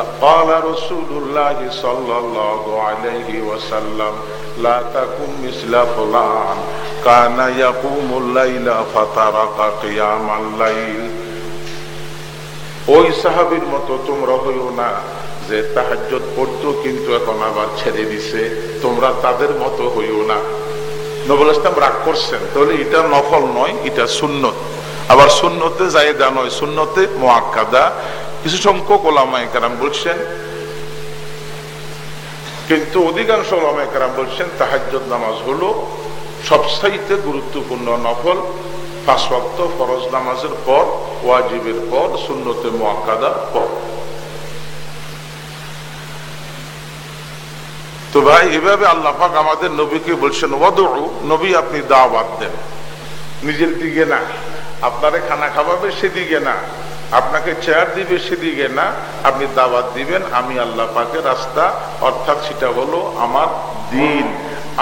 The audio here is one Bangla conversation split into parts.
قال رسول الله صلى الله عليه وسلم لا تكن مثل فلان كان يقوم الليل فترك قيام الليل। ওই সাহাবীর মতো তোমরা হইও না যে তাহাজ্জুদ পড়তো কিন্তু এখন আবার ছেড়ে দিছে, তোমরা তাদের মতো হইও না। নবী ইসলাম রাগ করছেন, তাহলে এটা নফল নয়, এটা সুন্নত। আবার সুন্নতে জায়েদা নয়, সুন্নতে মুআক্কাদা। কিছু সংখ্যক উলামায়ে কেরাম বলছেন, কিন্তু অধিকাংশ উলামায়ে কেরাম বলছেন তাহাজ্জুদ নামাজ হলো সবচাইতে গুরুত্বপূর্ণ নফল। 5 ওয়াক্ত ফরজ নামাজের পর, ওয়াজিবের পর, সুন্নতে মুআক্কাদার পর। তো ভাই, এভাবে আল্লাহ পাক আমাদের নবীকে বলছেন ওয়াদউ, নবী আপনি দাওয়াত দেন, নিজের দিকে না, আপনারে খানা খাওয়াবে সেদিকে না, আপনাকে চেয়ার দিবে সেদিকে না, আপনি দাওয়াত দিবেন আমি আল্লাহ পাকের রাস্তা, অর্থাৎ সেটা হলো আমার দ্বীন।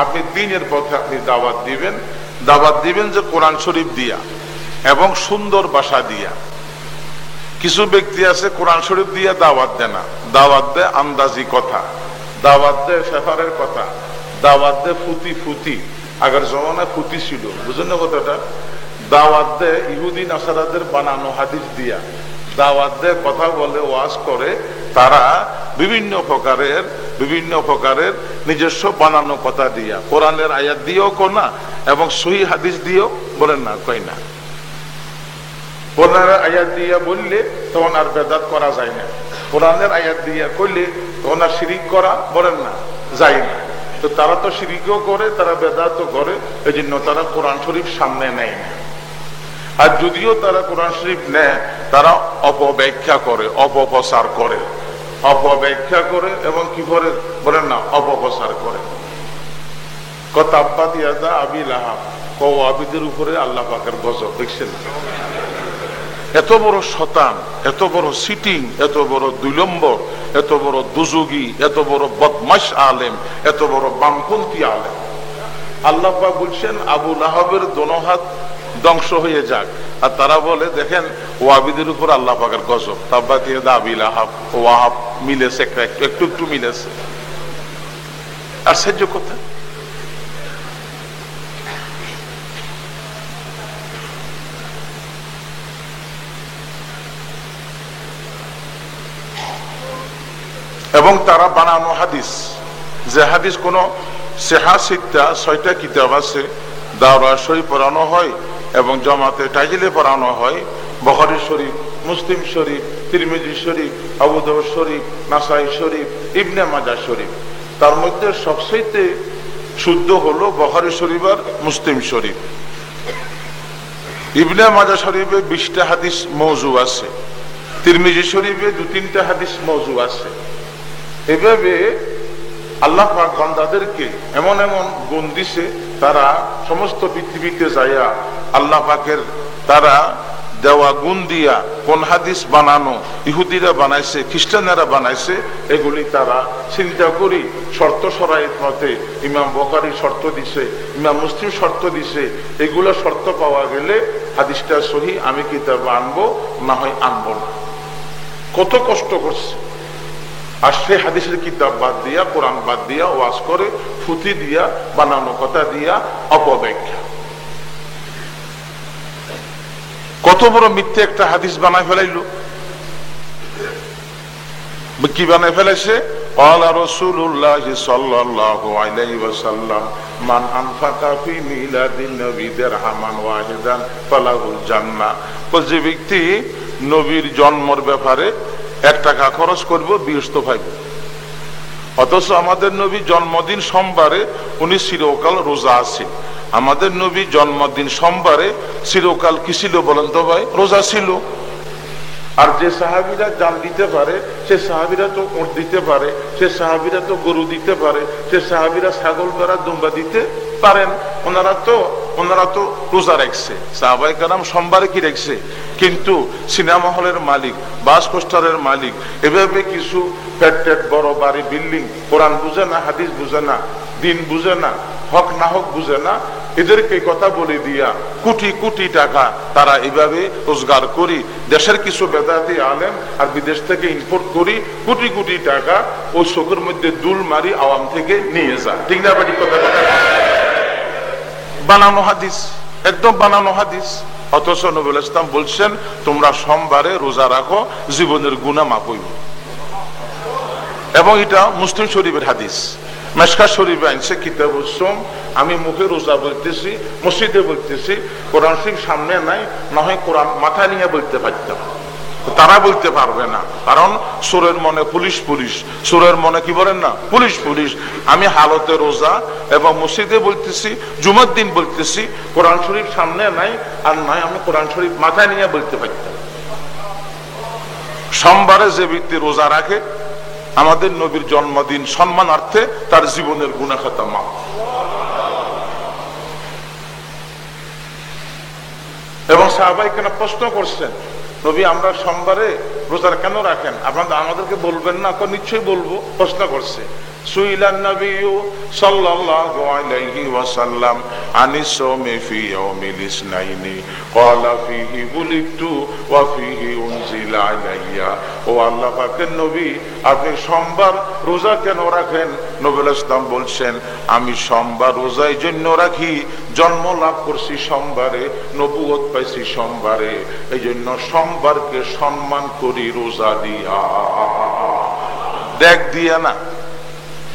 আপনি দ্বীনের পথে আপনি দাওয়াত দিবেন। দাওয়াত দিবেন যে কোরআন শরীফ দিয়া এবং সুন্দর ভাষা দিয়া। কিছু ব্যক্তি আছে কোরআন শরীফ দিয়া দাওয়াত দেয় না, দাওয়াত দেয় আন্দাজি কথা, দাওয়াত দেয় ফেফারের কথা, দাওয়াত দেয় ফুতি ফুতি। আগের জমানায় ফুতি ছিল, বুঝলেন না কথাটা? দাওয়াত দেয় ইহুদি নাসারাদের বানানো হাদিস দিয়া, দাওয়াত দেয় কথা বলে, ওয়াজ করে, তারা বিভিন্ন প্রকারের নিজস্ব বানানো কথা দিয়া, কোরআনের আয়াত দিয়েও কোনা এবং সহি হাদিস দিয়েও বলেন না, কই না। কোরআনের আয়াত দিয়া বললে তখন আর বেদাত করা যায় না, কোরআনের আয়াত দিয়া কইলে তখন আর শিরিক করা বলেন না যায় না। তো তারা তো শিরিকও করে, তারা বেদাতও করে, এই জন্য তারা কোরআন শরীফ সামনে নেয় না। আর যদিও তারা কোরআন শরীফ নেয়, তারা অপব্যাখ্যা করে, অপপ্রচার করে, অপব্যাখ্যা করে এবং কি করে বলেন না, অপপ্রচার করে। তাব্বাত ইয়াদা আবি লাহাব, আবিদের উপরে আল্লাহ পাকের গজব, দেখছেন? এত বড় শতান, এত বড় সিটিং, এত বড় 2 নম্বর, এত বড় দুজুগি, এত বড় বদমাশ আলেম, এত বড় বামপন্থী আলেম। আল্লাহ পাক বলছেন আবু লাহাবের দোনো হাত ধ্বংস হয়ে যাক, আর তারা বলে দেখেন ওয়াহাবিদের উপর আল্লাহ পাকের গজব। তাব্বাত ইয়াদা আবি লাহাব, ওয়াহাব মিলেছে, একটু মিলেছে। আশ্চর্য কথা। এবং তারা বানানো হাদিস, যে হাদিস কোন সেহা সিত্তা 6টা কিতাব আছে, দাওরা শরীফ পড়ানো হয় এবং জামাতে টাইজিলে পড়ানো হয়, বুখারী শরীফ, মুসলিম শরীফ, তিরমিজি শরীফ, আবু দাউদ শরীফ, নাসাই শরীফ, ইবনে মাজাহ শরীফ। তার মধ্যে সবচেয়ে শুদ্ধ হলো বুখারী শরীফ আর মুসলিম শরীফ। ইবনে মাজাহ শরীফে 20টা হাদিস মওযু আছে, তিরমিজি শরীফে 2-3টা হাদিস মওযু আছে। এভাবে আল্লাহ পাক বান্দাদেরকে এমন এমন গুণ দিছে, তারা সমস্ত পৃথিবীতে যাইয়া আল্লাহ পাকের তারা দেওয়া গুণ দিয়া কোন হাদিস বানানো, ইহুদিরা বানাইছে, খ্রিস্টানেরা বানাইছে, এগুলি তারা চিন্তা করি শর্ত শরাইত মতে ইমাম বুখারী শর্ত দিছে, ইমাম মুসলিম শর্ত দিছে, এগুলো শর্ত পাওয়া গেলে হাদিসটা সহি, আমি কিতাব আনবো, না হয় আনবো না। কত কষ্ট করছে, আর সে হাদিসের কিতাব বাদ দিয়া, কোরআন বাদ দিয়া, ওয়াজ করে, ফুতি দিয়া, বানানো কথা দিয়া, অপব্যাখ্যা। কত বড় মিথ্যে একটা হাদিস বানায় ফেলাইল। কি বানায় ফেলাইছে? ক্বালা রাসূলুল্লাহ সাল্লাল্লাহু আলাইহি ওয়াসাল্লাম মান আনফাকা ফি মিলাদিন নবী দিরহামান ওয়াহিদান ফালাহুল জান্নাহ। যে ব্যক্তি নবীর জন্মের ব্যাপারে 1 টাকা খরচ করবো, 20 পাইব। অথচ আমাদের নবী জন্মদিন সোমবারে উনি চিরকাল রোজা আছেন। আমাদের নবী জন্মদিন সোমবারে চিরকাল কি ছিল বলেন তো ভাই? রোজা ছিল। আর যে সাহাবীরা জান দিতে পারে, সে সাহাবীরা তো উট দিতে পারে, সে সাহাবীরা তো গরু দিতে পারে, সে সাহাবীরা ছাগল ভেড়া দুম্বা দিতে পারেন। ওনারা তো ওনারা তো রোজা রাখছে, সাহাবায়ে কেরাম সোমবারে কি রাখছে, কিন্তু সিনেমা হলের মালিক, বাস পোস্টারের মালিক, এভাবে কিছু পেট বড় বাড়ি বিল্ডিং, কোরআন বুঝে না, হাদিস বুঝে না, দিন বুঝে না, হক না হক বুঝে না, এদেরকে কথা বলে দিয়া কোটি কোটি টাকা তারা এইভাবে রোজগার করি। দেশের কিছু বেদাতি আলেম আর বিদেশ থেকে ইম্পোর্ট করি, কোটি কোটি টাকা ওই চোখের মধ্যে দুল মারি আওয়াম থেকে নিয়ে যায়। ঠিক না বাড়ি কথা? বানানো হাদিস, একদম বানানো হাদিস। অথচ নবী ইসলাম বলছেন তোমরা সোমবারে রোজা রাখো, জীবনের গুনাহ মাফ হইবে। এবং এটা মুসলিম শরীফের হাদিস, মেশকাত শরীফে আনছে কিতাবুস সোম। আমি মুখে রোজা বলতেছি, মসজিদে বলতেছি, কোরআন শরীফ সামনে নাই, না হয় কোরআন মাথা নিয়ে বলতে পারতাম, তারা বলতে পারবে না, কারণ সুরের মনে পুলিশ পুলিশ, সুরের মনে কি বলেন না, পুলিশ পুলিশ। আমি হালতে রোজা এবং মসজিদে বলতেছি, জুমার দিন বলতেছি, কোরআন শরীফ সামনে নাই, আর নয় আমি কোরআন শরীফ মাথায় নিয়ে বলতে পারতাম। সোমবারে যে ব্যক্তি রোজা রাখে, আমাদের নবীর জন্মদিন সম্মানার্থে তার জীবনের গুনাহ খাতা মাফ। এবং সাহাবায়ে কেরাম প্রশ্ন করছেন, নবী আমরা সোমবারে রোজা কেন রাখেন, আপনারা আমাদেরকে বলবেন না? নিশ্চয়ই বলবো। প্রশ্ন করছে, সুইলান নবী সাল্লাল্লাহু আলাইহি ওয়াসাল্লাম আনিস সাওমি ফি ইয়াউমিল ইসনাইনি ক্বালা ফিহি বুলিতু ওয়া ফিহি উনজিলা আলাইয়া। ও আল্লাহ পাকের নবী, আপনি সোমবার রোজা কেন রাখেন? নবী ইসলাম বলছেন, আমি সোমবার রোজা এই জন্য রাখি, জন্ম লাভ করছি সোমবারে, নবুয়ত পাইছি সোমবারে, এই জন্য সোমবারকে সম্মান করি রোজা দিয়া। দেখ দিয়া না,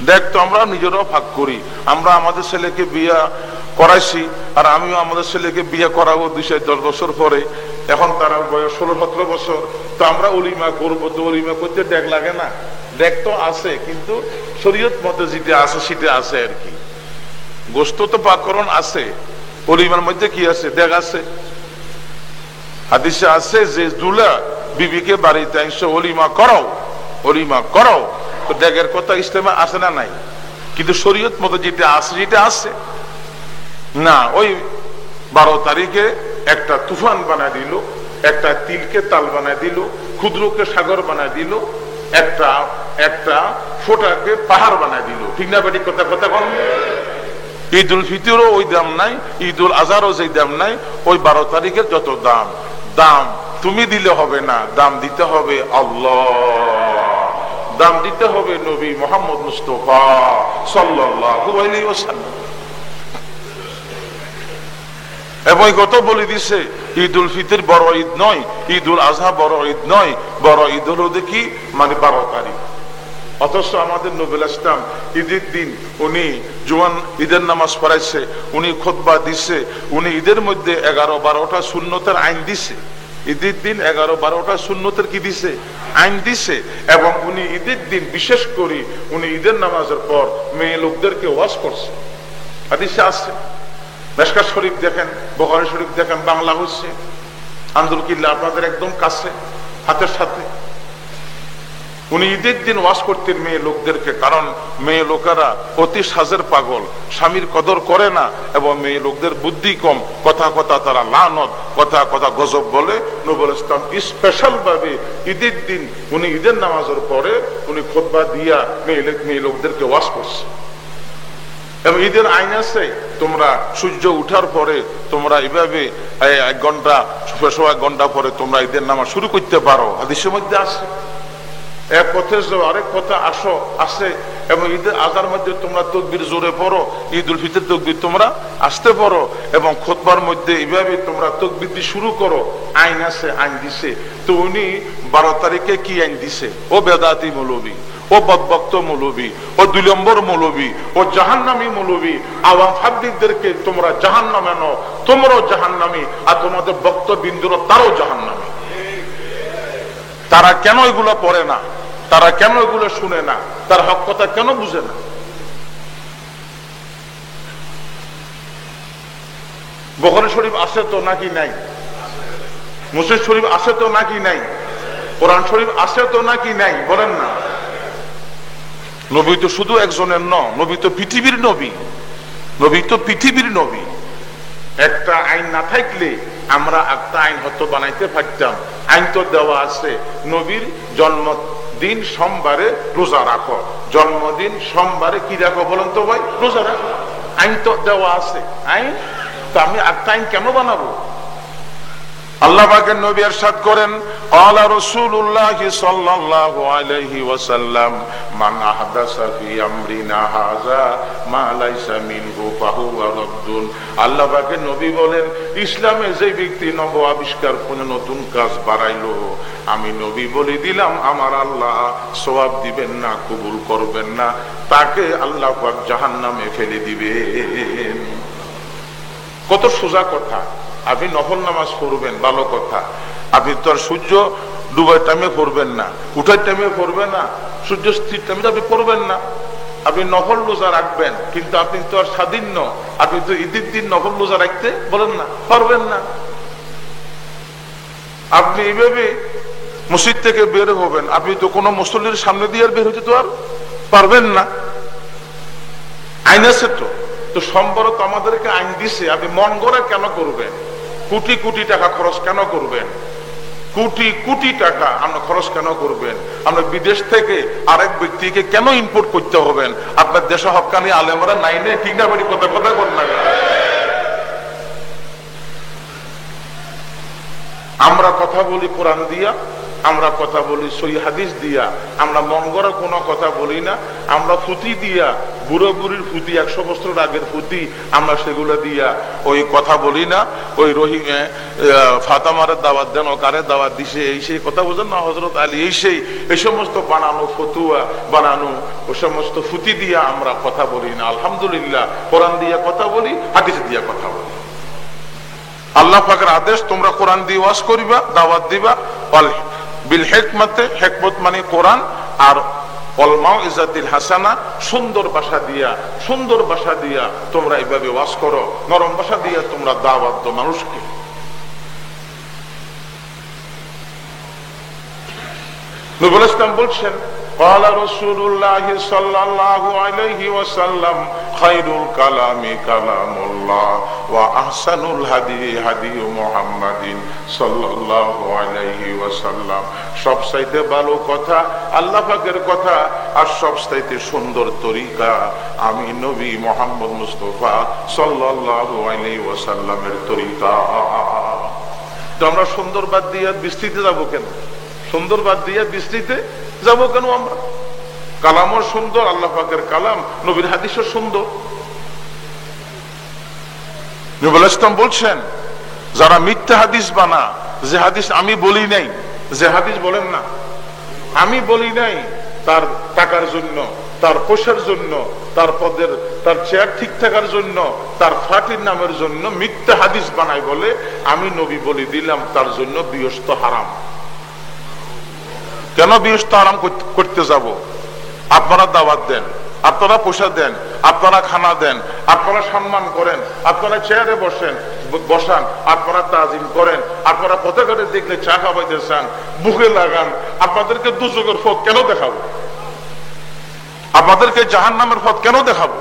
দেখ তো আমরা নিজেরাও ভাগ করি। আমরা আমাদের ছেলেকে বিয়া করাইছি, আর আমিও আমাদের ছেলেকে বিয়ে করাবো 2-10 বছর পরে, এখন তার বয়স 16-17 বছর, তো আমরা অলিমা করবো, তো অলিমা করতে দেখ লাগে না? দেখ তো আছে, কিন্তু শরীয়ত মতে যেটা আছে সেটা আছে আর কি। গোস্ত তো পাকরণ আছে, অলিমার মধ্যে কি আছে? দেখ আছে। হাদিসে আছে যে দুলা বিবিকে বাড়িতে আইসো অলিমা করো, অলিমা করো, তো ডেগের কথা ইসলামে আছে না নাই? কিন্তু শরীয়ত মতো যেটা আছে যেটা আছে না। ওই 12 তারিখে একটা তুফান বানায় দিল, একটা তিলকে তাল বানায় দিল, ক্ষুদ্রকে সাগর বানায় দিল, একটা একটা ফোটাকে পাহাড় বানায় দিল। ঠিক না বেটি কথা? কথা বল। ঈদ উল ফিতরও ওই দাম নাই, ঈদ উল আজহারও যে দাম নাই, ওই 12 তারিখের যত দাম, দাম তুমি দিলে হবে না, দাম দিতে হবে আল্লাহ, দাম দিতে হবে নবী মুহাম্মদ মুস্তাফা সাল্লাল্লাহু আলাইহি ওয়াসাল্লাম। এবং কত বলে দিছে, ঈদ উল ফিতর বড় ঈদ নয়, ঈদ উল আজহা বড় ঈদ নয়, বড় ঈদ হলো দেখি মানে 12 তারিখ। অথচ আমাদের নবী ইসলাম ঈদের দিন উনি জুয়ান ঈদের নামাজ পড়াইছে, উনি খুতবা দিছে, উনি ঈদের মধ্যে 11-12টা সুন্নতের আইন দিছে। ঈদের দিন 11-12টা সুন্নতের কি দিছে? আইন দিছে। এবং উনি ঈদের দিন বিশেষ করে উনি ঈদের নামাজের পর মেয়ে লোকদেরকে ওয়াজ করছে। হাদিসে আছে, মেশকাত শরীফ দেখেন, বুখারী শরীফ দেখেন, বাংলা হচ্ছে, আন্দুল কিল্লা আপনাদের একদম কাছে, হাতের সাথে। উনি ঈদের দিন ওয়াজ করতেন মেয়ে লোকদেরকে, কারণ মেয়ে লোকেরা অতি সাজের পাগল, স্বামীর কদর করে না, এবং মেয়ে লোকদের বুদ্ধি কম, কথা কথা তারা লানত, কথা কথা গজব বলে। নবী ইসলাম স্পেশাল ভাবে ঈদের দিন উনি ঈদের নামাজের পরে উনি খুতবা দিয়া মেয়ে লোকদেরকে ওয়াজ করছে। এবং ঈদের আইন আছে, তোমরা সূর্য উঠার পরে তোমরা এইভাবে 1 ঘন্টা 1 ঘন্টা পরে তোমরা ঈদের নামাজ শুরু করতে পারো, হাদিসের মধ্যে আছে। এক পথে আরেক কথা আসে। এবং ঈদের আজহার মধ্যে তোমরা তাকবীর জোরে পড়ো, ঈদ উল ফিতর তাকবীর তোমরা আসতে পড়ো, এবং খুতবার মধ্যে এইভাবে তোমরা তাকবীর দিয়ে শুরু করো। আইন আছে, আইন দিছে। তো উনি 12 তারিখে কি আইন দিছে? ও বেদাতি মৌলবী, ও বদভক্ত মৌলবী, ও 2 নম্বর মৌলবী, ও জাহান্নামী মৌলবী, আওয়াম ফাদ্দিকদেরকে তোমরা জাহান্নামে নাও, তোমরাও জাহান্নামী, আর তোমাদের বক্তবিন্দুরা তারাও জাহান্নামী। তারা কেন এগুলো পড়ে না? তারা কেন এগুলো শুনে না? তার হক কথা কেন বুঝে না? বুখারী শরীফ আছে তো নাকি নাই? মুসলিম শরীফ আছে তো নাকি নাই? কোরআন শরীফ আছে তো নাকি নাই? বলেন না। নবী তো শুধু একজনের নয়, নবী তো পৃথিবীর নবী, নবী তো পৃথিবীর নবী। একটা আইন না থাকলে আমরা একটা আইন হয়তো বানাইতে পারতাম। আইন তো দেওয়া আছে, নবীর জন্মদিন সোমবারে রোজা রাখো, জন্মদিন সোমবারে কি রাখো বলেন তো ভাই? রোজা রাখো। আইন তো দেওয়া আছে, আইন তো আমি একটা আইন কেন বানাবো? আল্লাহ পাকের নবী ইরশাদ করেন, ক্বালা রাসূলুল্লাহ সাল্লাল্লাহু আলাইহি ওয়াসাল্লাম, মান আহদাসা ফি আমরিনা হাযা মা লাইসা মিনহু ফাহুয়া রাদ্দুন। আল্লাহ পাকের নবী বলেন, ইসলামে যে ব্যক্তি নব আবিষ্কার কোন নতুন কাজ বাড়াইলো, আমি নবী বলে দিলাম আমার আল্লাহ সওয়াব দিবেন না, কবুল করবেন না, তাকে আল্লাহ পাক জাহান্নামে ফেলে দিবেন। কত সোজা কথা। আপনি নফল নামাজ পড়বেন, ভালো কথা। আপনি তো আর সূর্য ডুবার টাইমে পড়বেন না, উঠার টাইমে পড়বেন না, সূর্য স্থির টাইমে আপনি পড়বেন না। আপনি নফল রোজা রাখবেন, কিন্তু আপনি তো আর স্বাধীন ন, আপনি তো ঈদের দিন নফল রোজা রাখতে বলেন না, পারবেন না। আপনি এইভাবে মসজিদ থেকে বের হবেন, আপনি তো কোনো মুসল্লির সামনে দিয়ে বের হতে তো আর পারবেন না। আইন আছে তো, তো সম্ভবত আমাদেরকে আইন দিছে, আপনি মন গড়া কেন করবেন? কোটি কোটি টাকা খরচ কেন করবেন? কোটি কোটি টাকা আমরা খরচ কেন করবেন? আমরা বিদেশ থেকে আরেক ব্যক্তিকে কেন ইম্পোর্ট করতে হবেন? আপনার দেশে হক্কানি আলেমরা নাই নে, ঠিক না বাড়ি কথা কথা বল না। আমরা কথা বলি কোরআন দিয়া, আমরা কথা বলি সহিহ হাদিস দিয়া, আমরা মন গড়া কোনো কথা বলি না। আমরা ফুতি দিয়া, বুড়ো বুড়ির ফুতি, 100 বছর আগের ফুতি, আমরা সেগুলো দিয়া ওই কথা বলি না। ওই রহিমে ফাতেমার দাওয়াত দেন, ও কারে দাওয়াত দিছে, এই সেই কথা বোঝেন না, হযরত আলী, এই সমস্ত বানানো ফতুয়া বানানো ও সমস্ত ফুতি দিয়া আমরা কথা বলি না। আলহামদুলিল্লাহ, কোরআন দিয়া কথা বলি, হাদিস দিয়া কথা বলি। আল্লাহ পাকের আদেশ, তোমরা কোরআন দিয়ে ওয়াজ করিবা, দাওয়াত দিবা, বিল হিকমতে, হিকমত মানে কোরআন, আর ওয়াল মাউইজাতিল হাসানা, সুন্দর ভাষা দিয়া, সুন্দর ভাষা দিয়া তোমরা এইভাবে ওয়াজ করো, নরম ভাষা দিয়া তোমরা দাওয়াত দাও মানুষকে। নবী ইসলাম বলছেন, قال رسول الله صلى الله عليه وسلم خير الكلام كلام الله واحسن الهدي هدي محمد صلى الله عليه وسلم। সবচাইতে ভালো কথা আল্লাহ পাকের কথা, আর সবচাইতে সুন্দর তরিকা আমি নবী মুহাম্মদ মুস্তাফা সাল্লাল্লাহু আলাইহি ওয়াসাল্লামের তরিকা। তো আমরা সুন্দর বাদ দিয়ে বিস্তৃতে যাব কেন? সুন্দর বাদ দিয়ে বিস্তৃতে যাবো কেন? আমরা কালামও সুন্দর, আল্লাহ পাকের কালাম, নবীর হাদিসও সুন্দর। নবী ইসলাম বলছেন, যারা মিথ্যা হাদিস বানা, যে হাদিস আমি বলি নাই, যে হাদিস বলেন না আমি বলি নাই, তার টাকার জন্য, তার পয়সার জন্য, তার পদের, তার চেয়ার ঠিক থাকার জন্য, তার ফাটির নামের জন্য মিথ্যা হাদিস বানাই বলে আমি নবী বলে দিলাম, তার জন্য বিয়স্ত হারাম। কেন বিয়স্ত হারাম করতে যাব? আপনারা দাওয়াত দেন, আপনারা পয়সা দেন, আপনারা খানা দেন, আপনারা সম্মান করেন, আপনারা চেয়ারে বসান, আপনারা তাজিম করেন, আপনারা পতাকাতে দেখলে চা খাওয়াইতে চান, বুকে লাগান, আপনাদেরকে দুযোগের পথ কেন দেখাবো? আপনাদেরকে জাহান্নামের পথ কেন দেখাবো?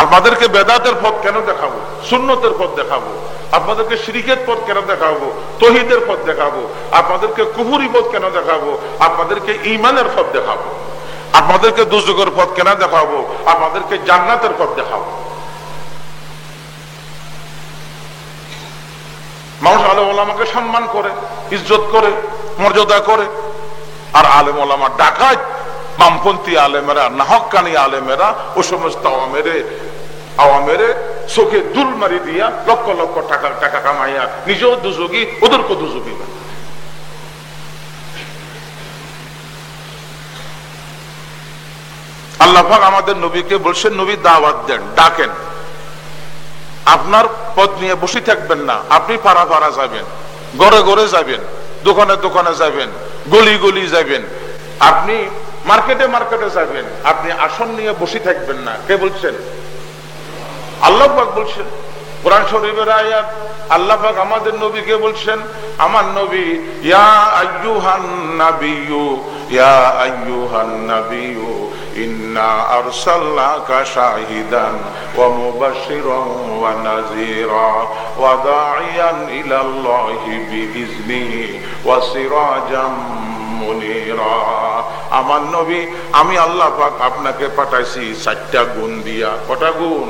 আপনাদেরকে বেদাতের পথ কেন দেখাবো? সুন্নতের পথ দেখাবো? আপনাদেরকে শিরকের পথ কেন দেখাবো? তৌহিদের পথ দেখাবো? আপনাদেরকে কুফরি পথ কেন দেখাবো? আপনাদেরকে ঈমানের পথ দেখাবো? আপনাদেরকে দুযোগের পথ কেন দেখাবো? আপনাদেরকে জান্নাতের পথ দেখাবো। মানুষ আলেম ওলামাকে সম্মান করে, ইজ্জত করে, মর্যাদা করে, আর আলেম ওলামা ডাকাত, বামপন্থী আলেমেরা, নাহক্কানি আলেমেরা ও সমস্ত আওয়ামেরে চোখে দুল মারি দিয়া লক্ষ লক্ষ টাকা কামাইয়া নিজেও দুযোগী, ওদেরকে দুযোগী। আল্লাহ পাক আমাদের নবীকে বলছেন, নবী দাওয়াত দেন, ডাকেন। আপনার পদ নিয়ে বসে থাকবেন না, আপনি পাড়া পাড়া যাবেন, ঘরে ঘরে যাবেন, দোকানে দোকানে যাবেন, গলি গলি যাবেন, আপনি মার্কেটে মার্কেটে যাবেন, আপনি আসন নিয়ে বসে থাকবেন না। কে বলছেন? আল্লাহ পাক বলছেন, কোরআন শরীফের আয়াত, আল্লাহ পাক আমাদের নবীকে বলছেন, আমার নবী, ইয়া আইয়ুহান নাবিয়্যু ইয়া আইয়ুহান নাবিয়্যু ইন্না আরসালনাকা শাহিদান ওয়া মুবাশশিরান ওয়া নাযীরা ওয়া দাঈয়ান ইলাল্লাহি বিইজনিহি ওয়া সিরাজাম মুনীরা। আমার নবী, আমি আল্লাহ পাক আপনাকে পাঠাইছি 4টা গুণ দিয়া। কটা গুণ?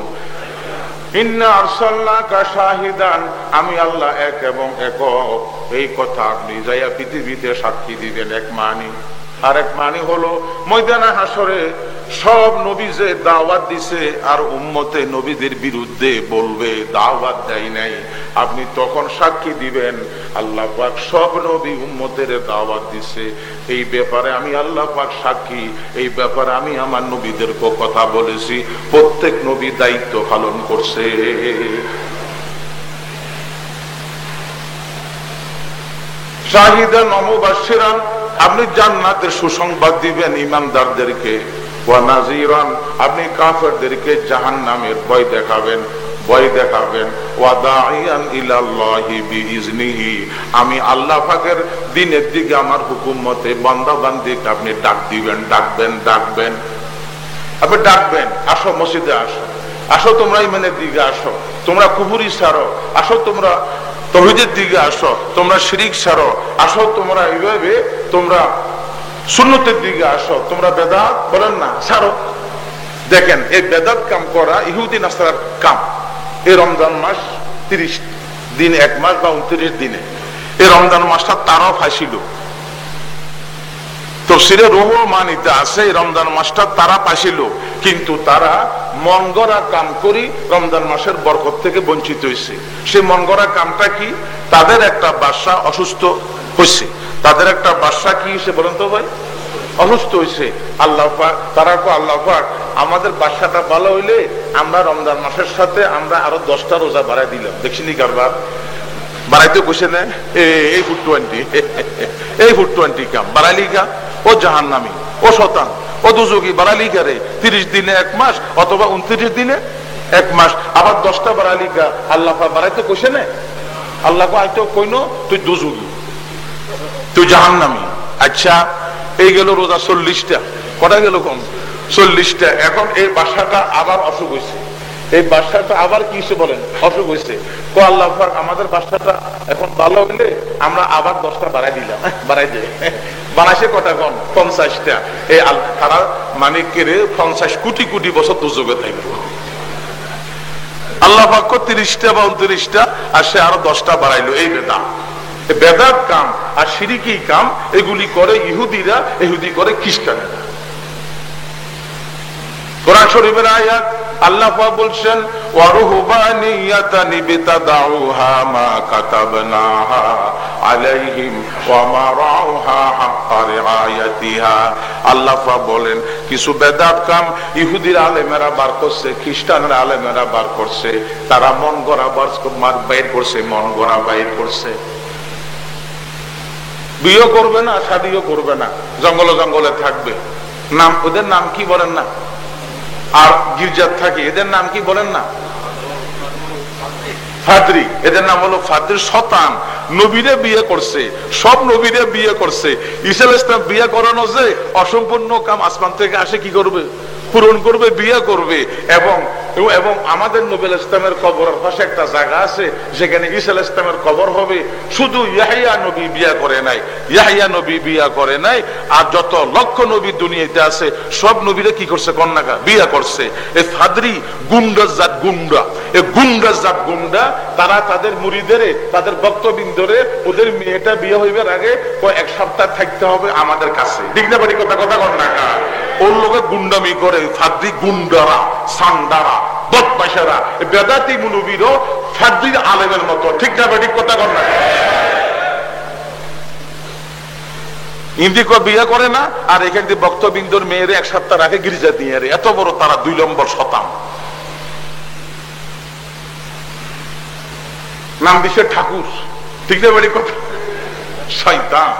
ইন্না আরসালনাকা শাহিদান, আমি আল্লাহ এক এবং একক। এই কথা আপনি যাইয়া পৃথিবীতে সাক্ষী দিবেন। এক মানি। আরেক মানি হলো ময়দানে হাসরে সব নবী যে দাওয়াত দিছে আর উম্মতে নবীদের বিরুদ্ধে বলবে দাওয়াত দেয় নাই, আপনি তখন সাক্ষী দিবেন আল্লাহ পাক সব নবী উম্মতের দাওয়াত দিছে। এই ব্যাপারে আমি আল্লাহ পাক সাক্ষী, এই ব্যাপারে আমি আমার নবীদেরকে কথা বলেছি, প্রত্যেক নবী দায়িত্ব পালন করছে। শাহিদান ওয়া মুবাশশিরান, আপনি জান্নাতের সুসংবাদ দিবেন ঈমানদারদেরকে। ওয়া নাযীরান, আপনি কাফেরদেরকে জাহান্নামের ভয় দেখাবেন। ওয়া দাঈয়ান ইলাল্লাহি বিইজনিহি, আমি আল্লাহ পাকের দ্বীনের দিকে আমার হুকুম মতে বান্দা বান্দীকে আপনি ডাক দিবেন। ডাকবেন আপনি ডাকবেন, আসো মসজিদে আসো, আসো তোমরা ঈমানের দিকে আসো, তোমরা কুফরি ছাড়ো, আসো তোমরা তাওহীদের দিকে আসো, তোমরা শিরক ছাড়ো, আসো তোমরা এইভাবে তোমরা সুন্নতের দিকে আসো, তোমরা বেদাত বলেন না ছাড়ো। দেখেন, এই বেদাত কাম করা ইহুদি নাসারার কাম। এই রমজান মাস 30 দিন, 1 মাস বা 29 দিনে এই রমজান মাসটা তারাও ফাঁসিল। তাফসীরে রুহুল মানিতে আছে এই রমজান মাসটা তারা পাইছিল, কিন্তু তারা মন গড়া কাম করি রমজান মাসের বরকত থেকে বঞ্চিত হয়েছে। সেই মন গড়া কামটা কি? তাদের একটা বাদশা অসুস্থ হয়েছে। তাদের একটা বাদশা কি হয়েছে বলেন তো ভাই? অসুস্থ হয়েছে। আল্লাহ পাক, তারা কো আল্লাহ পাক আমাদের বাদশাটা ভালো হইলে আমরা রমজান মাসের সাথে আমরা আরো 10টা রোজা বাড়াই দিলাম। দেখছিনি কারবার বাড়াইতে বসে নেয় এই ফুট 20 এই ফুট 20 কাম বাড়াইলি কা ও জাহান্নামী, ও শয়তান, ও দুজুগি বাড়ালি কারে 30 দিনে 1 মাস অথবা 29 দিনে 1 মাস, আবার 10টা বাড়ালি কা আল্লাহ পাক বাড়াইতে বসে নেয়। আল্লাহ পাক আইতো কইনো তুই দুজুগি, তুই জাহান্নামী। আচ্ছা, এই গেল রোজা 40টা, কটা গেল কম 40টা। এখন এই বাসাটা আবার অসুখ হয়েছে, এই বাসাটা আবার কি বলেন অসুখ হয়েছে। তো আল্লাহ পাক আমাদের বাসাটা এখন ভালো হইলে আমরা আবার 10টা বাড়াই দিলাম। বাড়াই যায় বানাইছে কটা কম 50টা। এই তারা মানে কেড়ে 50 কোটি কোটি বছর দুযোগে থাকবো। আল্লাহ পাক 30টা বা 29টা আর সে আরো 10টা বাড়াইলো। এই বেদাত কাম আর শিরকি কাম এগুলি করে ইহুদিরা, ইহুদি করে খ্রিস্টানেরা। কোরআন শরীফের আয়াত আল্লাহ পাক বলছেন, ওয়া রুহবানিয়াতান বিতাদাউহা মা কাতাবনাহা আলাইহিম ওয়া মা রাউহা হাক্কা রিআয়াতিহা। আল্লাহ পাক বলেন, কিছু বেদাত কাম ইহুদির আলেমেরা বার করছে, খ্রিস্টানের আলেমেরা বার করছে। তারা মন গড়া বাইর করছে, মন গড়া বাইর করছে। বিয়ে করবে না, শাদিও করবে না, জঙ্গলে জঙ্গলে থাকবে। নাম ওদের নাম কি বলেন না? আর গির্জার থাকে এদের নাম কি বলেন না? ফাদরি। এদের নাম হলো ফাদরি। শতান নবীরে বিয়ে করছে, সব নবীরে বিয়ে করছে। ঈসা আলাইহিস সালাম বিয়ে করানো যে অসম্পূর্ণ কাম আসমান থেকে আসে কি করবে? পূরণ করবে, বিয়ে করবে। এবং এবং আমাদের নবী আলাইহিস সালামের কবরের পাশে একটা জায়গা আছে, যেখানে ঈসা আলাইহিস সালামের কবর হবে। শুধু ইয়াহইয়া নবী বিয়ে করে নাই, ইয়াহইয়া নবী বিয়ে করে নাই। আর যত লক্ষ নবী দুনিয়াতে আছে সব নবীরা কি করছে? কন্যাকা বিয়ে করছে। এই ফাদরি গুন্ডা জাত গুন্ডা, এই গুন্ডা জাত গুন্ডা, তারা তাদের মুরিদের, তাদের ভক্তবৃন্দরে ওদের মেয়েটা বিয়ে হইবার আগে 1 সপ্তাহ থাকতে হবে আমাদের কাছে। ঠিক না বাড়ি কথা কন্যাকা ওর লোকে গুন্ডামি করে। ফাদরি গুন্ডারা, সান্ডারা, বদমাইশেরা, বেদাতি মুলুবিরও ফাদরির আলেমের মতো। ঠিক না বাড়ি কথা কন্যাকা হিন্দি বিয়ে করে না, আর এখান থেকে ভক্তবৃন্দর মেয়েরে 1 সপ্তাহ আগে গির্জা দিয়ে এত বড় তারা 2 নম্বর শতান। নাম দিছে ঠাকুর। ঠিক না বাড়ি কথা? শয়তান।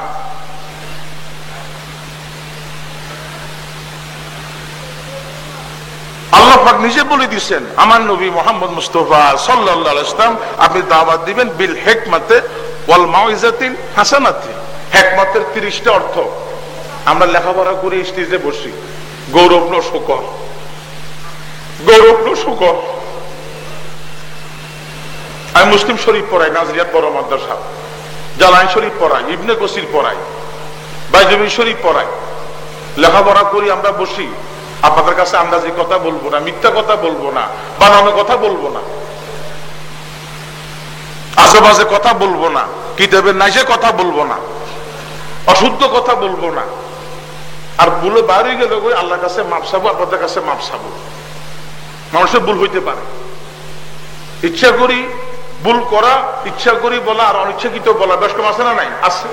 আল্লাহ পাক নিজে বলে দিয়েছেন, আমার নবী মুহাম্মদ মুস্তাফা সাল্লাল্লাহু আলাইহি ওয়াসাল্লাম আপনি দাওয়াত দিবেন বিল হিকমাতে ওয়াল মাউইজাতিল হাসানাতি। হিকমতের 30টা অর্থ। আমরা লেখাপড়া করে স্টেজে বসি, গৌরব ন শুকর, গৌরব ন শুকর। আমি মুসলিম শরীফ পড়াই, নাজরিয়াত বড় মাদ্রাসা, জালান শরীফ পড়াই, ইবনে কসির পড়াই, বাইজুমি শরীফ পড়াই, লেখাপড়া করি, আমরা বসি। আপনাদের কাছে আন্দাজি কথা বলবো না, মিথ্যা কথা বলবো না, বানানো কথা বলবো না, আজেবাজে কথা বলবো না, কিতাবের নাইজে কথা বলবো না, অশুদ্ধ কথা বলবো না। আর ভুলে বাইরে গেলে আল্লাহর কাছে মাপ চাবো, আপনাদের কাছে মাপ চাবো। মানুষের ভুল হইতে পারে, ইচ্ছা করি ভুল করা, ইচ্ছা করি বলা আর অনিচ্ছাকৃত বলা বেশ কম আছে না নাই? আছে।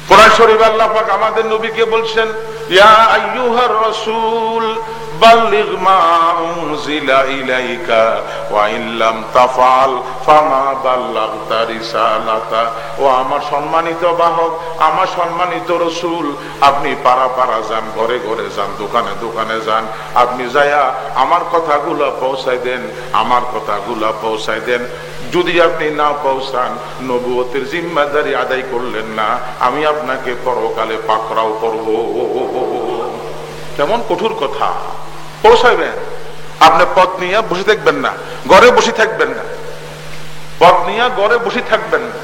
কোরআন শরীফে আল্লাহ পাক আমাদের নবীকে বলছেন, ইয়া আইয়ুহার রাসূল বাল্লিগ মা উনজিলা ইলাইকা ওয়া ইন লাম তাফআল ফামা বাল্লাগতা রিসালাতা। ও আমার সম্মানিত বাহক, আমার সম্মানিত রাসূল, আপনি পাড়া পাড়া যান, ঘরে ঘরে যান, দোকানে দোকানে যান, আপনি যায়া আমার কথাগুলো পৌঁছায় দেন, আমার কথাগুলো পৌঁছায় দেন। যদি আপনি না পৌঁছান, নবুয়তের জিম্মাদারি আদায় করলেন না, আমি আপনাকে পরকালে পাকড়াও করব। কেমন কঠোর কথা! পৌঁছাইবেন, আপনি পথ নিয়ে বসে থাকবেন না, ঘরে বসে থাকবেন না, পথ নিয়ে ঘরে বসে থাকবেন না,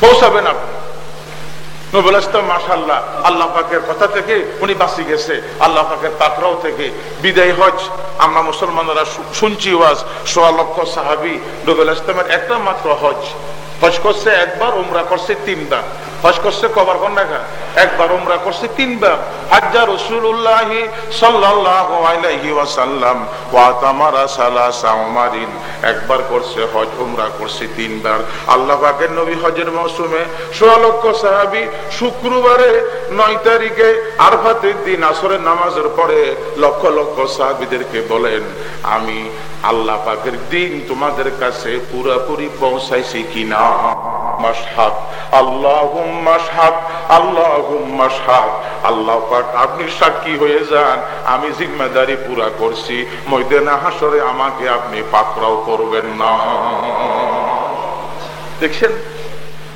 পৌঁছাবেন আপনি। নবুল ইসলাম মাশাআল্লাহ আল্লাহ পাকের কথা থেকে উনি বাঁচি গেছে, আল্লাহ পাকের পাকড়াও থেকে। বিদায় হজ আমরা মুসলমানরা শুনছি, ওয়াজ ১৬ লক্ষ সাহাবী নবুল ইসলামের একটা মাত্র হজ। হজ করছে একবার, উমরা করছে 3 বার। হজ করছে কবার কন্যা? একবার। উমরা করছে 3 বার। হাজ্জা রাসূলুল্লাহ সাল্লাল্লাহু আলাইহি ওয়াসাল্লাম ওয়া তামারা সালাসা উমারিন। একবার করছে হজ, উমরা করছে 3 বার। আল্লাহ পাকের নবী হজের মৌসুমে ১৬ লক্ষ সাহাবী শুক্রবারে ৯ তারিখে আরাফাতের দিন আসরের নামাজের পরে লক্ষ লক্ষ সাহাবীদেরকে বলেন, আমি আল্লাহ পাকের দিন তোমাদের কাছে পুরোপুরি পৌঁছাইছি কিনা? মাশহাদ, আল্লাহুম্মা শাহাদ, আল্লাহুম্মা শাহাদ। আল্লাহ পাক আপনি সাক্ষী হয়ে যান, আমি জিম্মাদারি পুরা করছি, ময়দানে হাসরে আমাকে আপনি পাকড়াও করবেন না। দেখছেন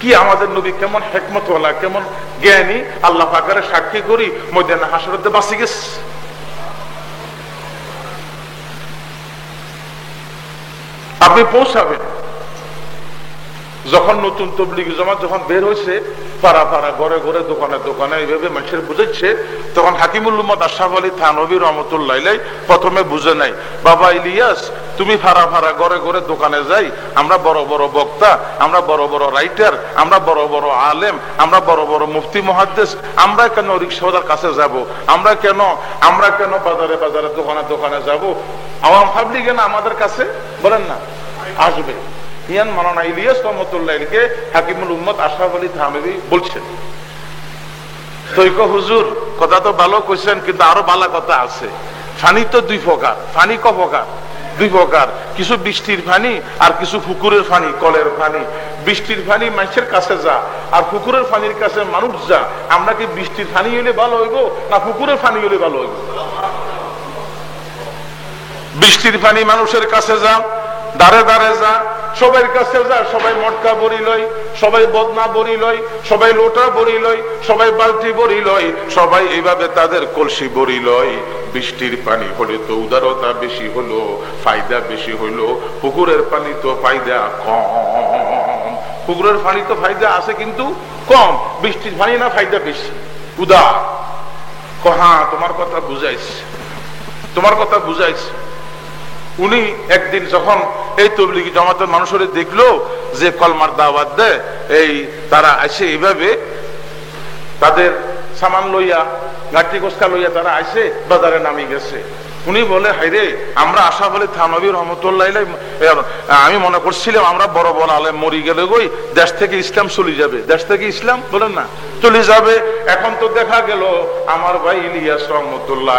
কি আমাদের নবী কেমন হিকমতওয়ালা, কেমন জ্ঞানী। আল্লাহ পাকের সাক্ষী করি ময়দানে হাসরেতে বাঁচি গেছে। আপনি পৌঁছাবেন। যখন নতুন তবলিগ জামাত যখন বের হয়েছে, পাড়া পাড়া, ঘরে ঘরে, দোকানে দোকানে এইভাবে মানুষের বুঝাচ্ছে, তখন হাকিমুল উম্মত আশরাফ আলী থানভী রহমতুল্লাহ আলাইহি প্রথমে বুঝে নাই। বাবা ইলিয়াস, তুমি ফাড়া ফাড়া, ঘরে ঘরে, দোকানে যাই, আমরা বড় বড় বক্তা, আমরা বড় বড় রাইটার, আমরা বড় বড় আলেম, আমরা বড় বড় মুফতি মুহাদ্দিস, আমরা কেন রিকশাওয়ালার কাছে যাব? আমরা কেন বাজারে বাজারে, দোকানে দোকানে যাব? আওয়াম পাবলিক না আমাদের কাছে বলেন না আসবে। ইয়ান মাওলানা ইলিয়াস রহমতুল্লাহ আলাইহিকে হাকিমুল উম্মত আশরাফ আলী থানভী বলছেন। তৈক হুজুর কথা তো ভালো কইছেন, কিন্তু আরো ভালো কথা আছে। পানি তো 2 প্রকার। পানি ক প্রকার? 2 প্রকার। কিছু বৃষ্টির পানি আর কিছু পুকুরের পানি, কলের পানি। বৃষ্টির পানি মানুষের কাছে যা, আর পুকুরের পানির কাছে মানুষ যা। আমরা কি বৃষ্টির পানি হইলে ভালো হইব না পুকুরের পানি হইলে ভালো হইব? বৃষ্টির পানি মানুষের কাছে যা, দাঁড়ে দাঁড়ে যা, সবাই কাছে যা, সবাই মটকা বড়ি লই, সবাই বদনা বড়ি লই, সবাই লোটা বড়ি লই, সবাই বালতি বড়ি লই, সবাই এইভাবে তাদের কলসি বড়ি লই। বৃষ্টির পানি হলে তো উদারতা বেশি হলো, ফায়দা বেশি হলো। পুকুরের পানি তো ফায়দা কম। পুকুরের পানি তো ফায়দা আছে কিন্তু কম, বৃষ্টির পানি না ফায়দা বেশি, উদার। হ্যাঁ, তোমার কথা বুঝাইছে, তোমার কথা বুঝাইছে। উনি একদিন যখন এই তবলিগি জামাতের মানুষের দেখলো যে কলমার দাওয়াত দেয়, এই তারা আসে এইভাবে তাদের সামান লইয়া, গাঠি কোস্কা লইয়া তারা আসে বাজারে নামি গেছে। উনি বলে হাইরে আমরা আশা বলি থানবী রহমতুল্লাহ আমি মনে করছিলাম আমরা বড় বড় আলেম মরি গেলে গই দেশ থেকে ইসলাম চলে যাবে, দেশ থেকে ইসলাম বলেন না চলে যাবে। এখন তো দেখা গেল আমার ভাই ইলিয়াস রহমতুল্লাহ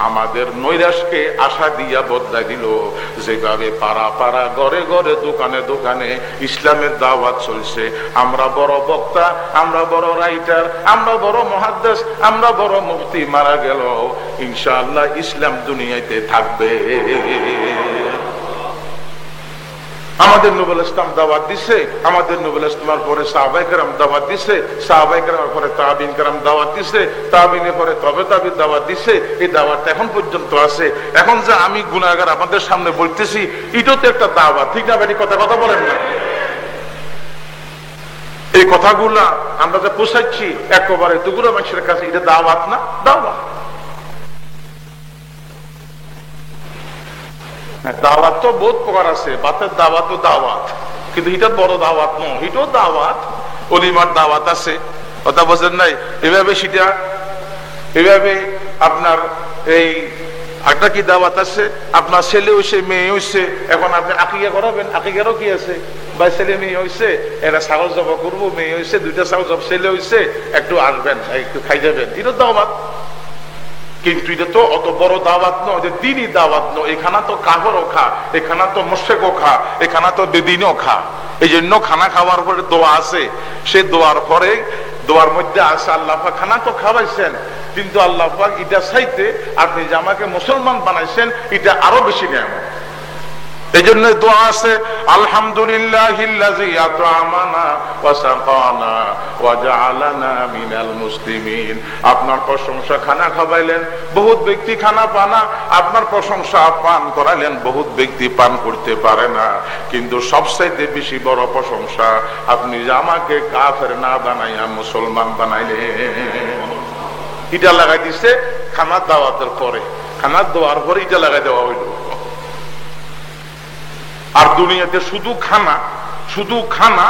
আমাদের নৈরাশকে আশা দিয়া বদলাই দিল। যেভাবে পাড়া পাড়া ঘরে ঘরে দোকানে দোকানে ইসলামের দাওয়াত চলছে, আমরা বড় বক্তা, আমরা বড় রাইটার, আমরা বড় মুহাদ্দিস, আমরা বড় মুফতি মারা গেল, ইনশাআল্লাহ ইসলাম দুনিয়াতে থাকবে। আমাদের নবুল ইসলাম দাওয়াত দিছে, আমাদের নবুল ইসলামের পরে সাহাবায়ে কেরাম দাওয়াত দিছে, সাহাবায়ে কেরামের পরে তাবিঈন কেরাম দাওয়াত দিছে, তাবিঈনের পরে তবে তাবিঈন দাওয়াত দিছে। এই দাওয়াত এখন পর্যন্ত আছে। এখন যে আমি গুনাহগার আপনাদের সামনে বলতেছি, এটাও তো একটা দাওয়াত, ঠিক না ভাই? কথা কথা বলেন না? এই কথাগুলা আমরা যে পৌঁছাচ্ছি একেবারে দুগুলো মানুষের কাছে, এটা দাওয়াত না? দাওয়াত। দাওয়াত তো বহুত প্রকার আছে, বাতের দাওয়াত ও দাওয়াত, কিন্তু এটা বড় দাওয়াত নয়, এটাও দাওয়াত। অলিমার দাওয়াত আছে, কথা বোঝেন নাই? এভাবে সেটা এভাবে আপনার এই একটা কি দাওয়াত আছে, আপনার ছেলে হইছে মেয়ে হইছে, এখন আপনি আকিকা করাবেন, আকিকারও কি আছে বা ছেলে মেয়ে হইছে, এরা ছাগল জবা করবো, মেয়ে হইছে দুইটা ছাগল জব, ছেলে হইছে একটু আসবেন, একটু খাই যাবেন, এটা দাওয়াত। কিন্তু এটা তো অত বড় দাওয়াত নয় যে দিনই দাওয়াত নয়। এখানে তো কাফেরও খা, এখানে তো মুশরিকও খা, এখানে তো বেদিনও খা। এই জন্য খানা খাওয়ার পরে দোয়া আছে, সে দোয়ার পরে দোয়ার মধ্যে আছে আল্লাহ পাক খানা তো খাওয়াইছেন, কিন্তু আল্লাহ পাক এটা চাইতে আপনি যে আমাকে মুসলমান বানাইছেন এটা আরো বেশি নিয়ামত। এই জন্য দোয়া আছে আলহামদুলিল্লাহিল্লাযী আত'আমানা ওয়া সাকানা ওয়া জাআলানা মিনাল মুসলিমিন। আপনার প্রশংসা, খানা খাওয়াইলেন, বহুত ব্যক্তি খানা পানা, আপনার প্রশংসা পান করাইলেন, বহুত ব্যক্তি পান করতে পারে না। কিন্তু সবচাইতে বেশি বড় প্রশংসা আপনি যে আমাকে কাফের না বানাইয়া মুসলমান বানাইলেন। এটা লাগাই দিছে খানার দাওয়াতের পরে, খানার দেওয়ার পরে এটা লাগাই দেওয়া হইল। আর দুনিয়াতে শুধু খানা, শুধু খানা,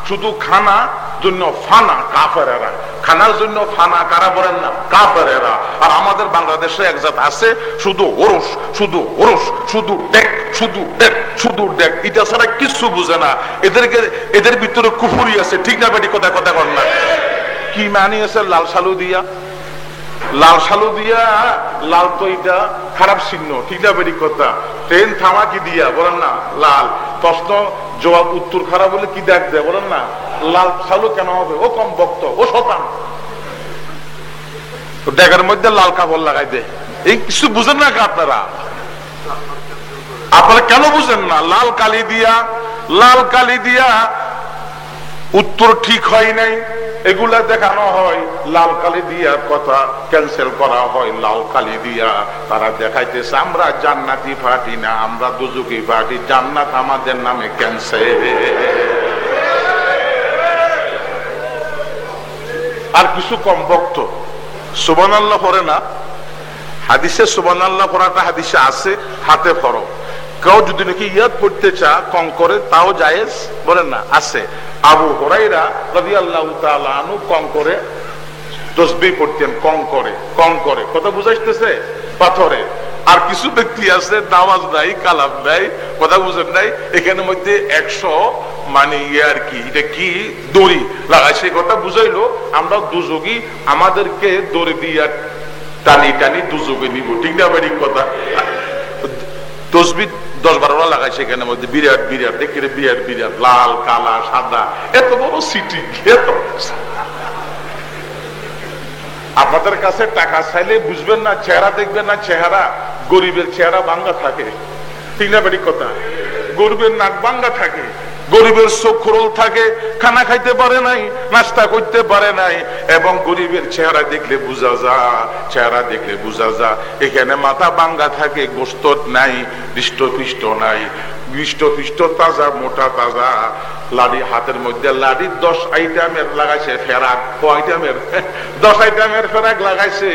শুধু খানা জন্য ফানা কাফেরেরা, খানার জন্য ফানা কারা বলেন না? কাফেরেরা। আর আমাদের বাংলাদেশে এক জাত আছে শুধু ওরস, শুধু ওরস, শুধু ডেক, শুধু ডেক, শুধু ডেক, এটা ছাড়া কিছু বুঝে না। এদেরকে এদের ভিতরে কুফুরি আছে, ঠিক না বেটি? কথা কথা কর না। কি মানিয়েছে লাল সালু দিয়া, লাল সালু দিয়া, লাল তো এটা খারাপ চিহ্ন, ঠিক না বেটি? কথা ট্রেন থামা কি দিয়া বলেন না? লাল। প্রশ্ন জবাব উত্তর খারাপ বলে কি দেখ দেয় বলেন না? লাল সালু কেন হবে? ও কম বক্ত, ও শতান, ডেকের মধ্যে লাল কাপড় লাগাই দেয়। এই কিছু বুঝেন না আপনারা? আপনারা কেন বুঝেন না? লাল কালি দিয়া, লাল কালি দিয়া উত্তর ঠিক হয় নাই, এগুলা দেখানো হয়। লাল কালি দিয়া কথা ক্যান্সেল করা হয়, লাল কালি দিয়া তারা দেখাইতেছে আমরা জান্নাতি পার্টি না, আমরা দুজুকি পার্টি, জান্নাত আমাদের নামে ক্যান্সেল। আর কিছু কম বক্ত সুবহানাল্লাহ পড়ে না। হাদিসে সুবহানাল্লাহ পড়াটা হাদিসে আছে, হাতে পড়ো। কেউ যদি নাকি ইয়াদ পড়তে চা কম করে তাও জায়েজ, বলেন না? আছে। আবু হুরায়রা রাদিয়াল্লাহু তাআলা আনহু কম করে তাসবিহ পড়তেন, কম করে, কম করে। কথা বুঝাইতেছে? পাথরে। আর কিছু ব্যক্তি আছে নামাজ নাই, কালাম নাই, কথা বুঝেন নাই, এখানে মধ্যে 100 মানে আর কি, এটা কি দড়ি লাগাইছে, কথা বুঝাইলো আমরা দুযোগী, আমাদেরকে দড়ি দিয়ে টানি টানি দুযোগে নিব, ঠিক না বাড়ি? কথা তসবিহ 10-12টা লাগাইছে এখানে মধ্যে, বিরাট বিরাট দেখে, বিরাট বিরাট লাল কালা সাদা, এত বড় সিটি। এত আপনাদের কাছে টাকা চাইলে বুঝবেন না, চেহারা দেখবেন না, চেহারা গরিবের চেহারা ভাঙ্গা থাকে, ঠিক না বাড়ি? কথা গরিবের নাক ভাঙ্গা থাকে, গরিবের চোখ খোরল থাকে, খানা খাইতে পারে নাই, নাস্তা করতে পারে নাই, এবং গরিবের চেহারা দেখলে বুঝা যা, চেহারা দেখলে বুঝা যা এখানে মাথা ভাঙ্গা থাকে, গোস্ত নাই, হৃষ্টপিষ্ট নাই, হৃষ্টপিষ্ট তাজা, মোটা তাজা, লাড়ি হাতের মধ্যে লাড়ি 10 আইটেমের লাগাইছে ফেরাক, 10 আইটেমের ফেরাক লাগাইছে,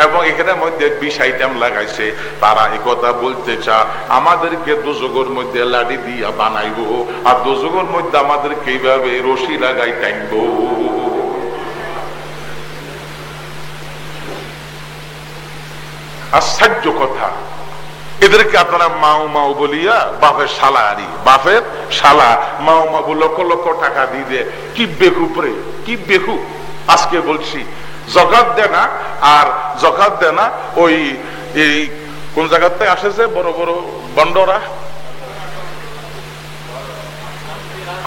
এবং এখানে মধ্যে 20 আইটেম লাগাইছে। তারা এই কথা বলতে চা আমাদেরকে দোজগের মধ্যে লাড়ি দিয়া বানাইবো, আর দোজগের মধ্যে আমাদেরকে এইভাবে রশি লাগাই টাইনবো। আশ্চর্য কথা, এদেরকে আপনারা মাও মাও বলিয়া বাপের শালা আরি, বাপের শালা মাও মা লক্ষ লক্ষ টাকা দিয়ে, কি বেকুব রে, কি বেকুব। আজকে বলছি জকাত দেয় না, আর জকাত দেয় না ওই এই কোন জায়গাতে আসে যে বড় বড় বন্ডরা,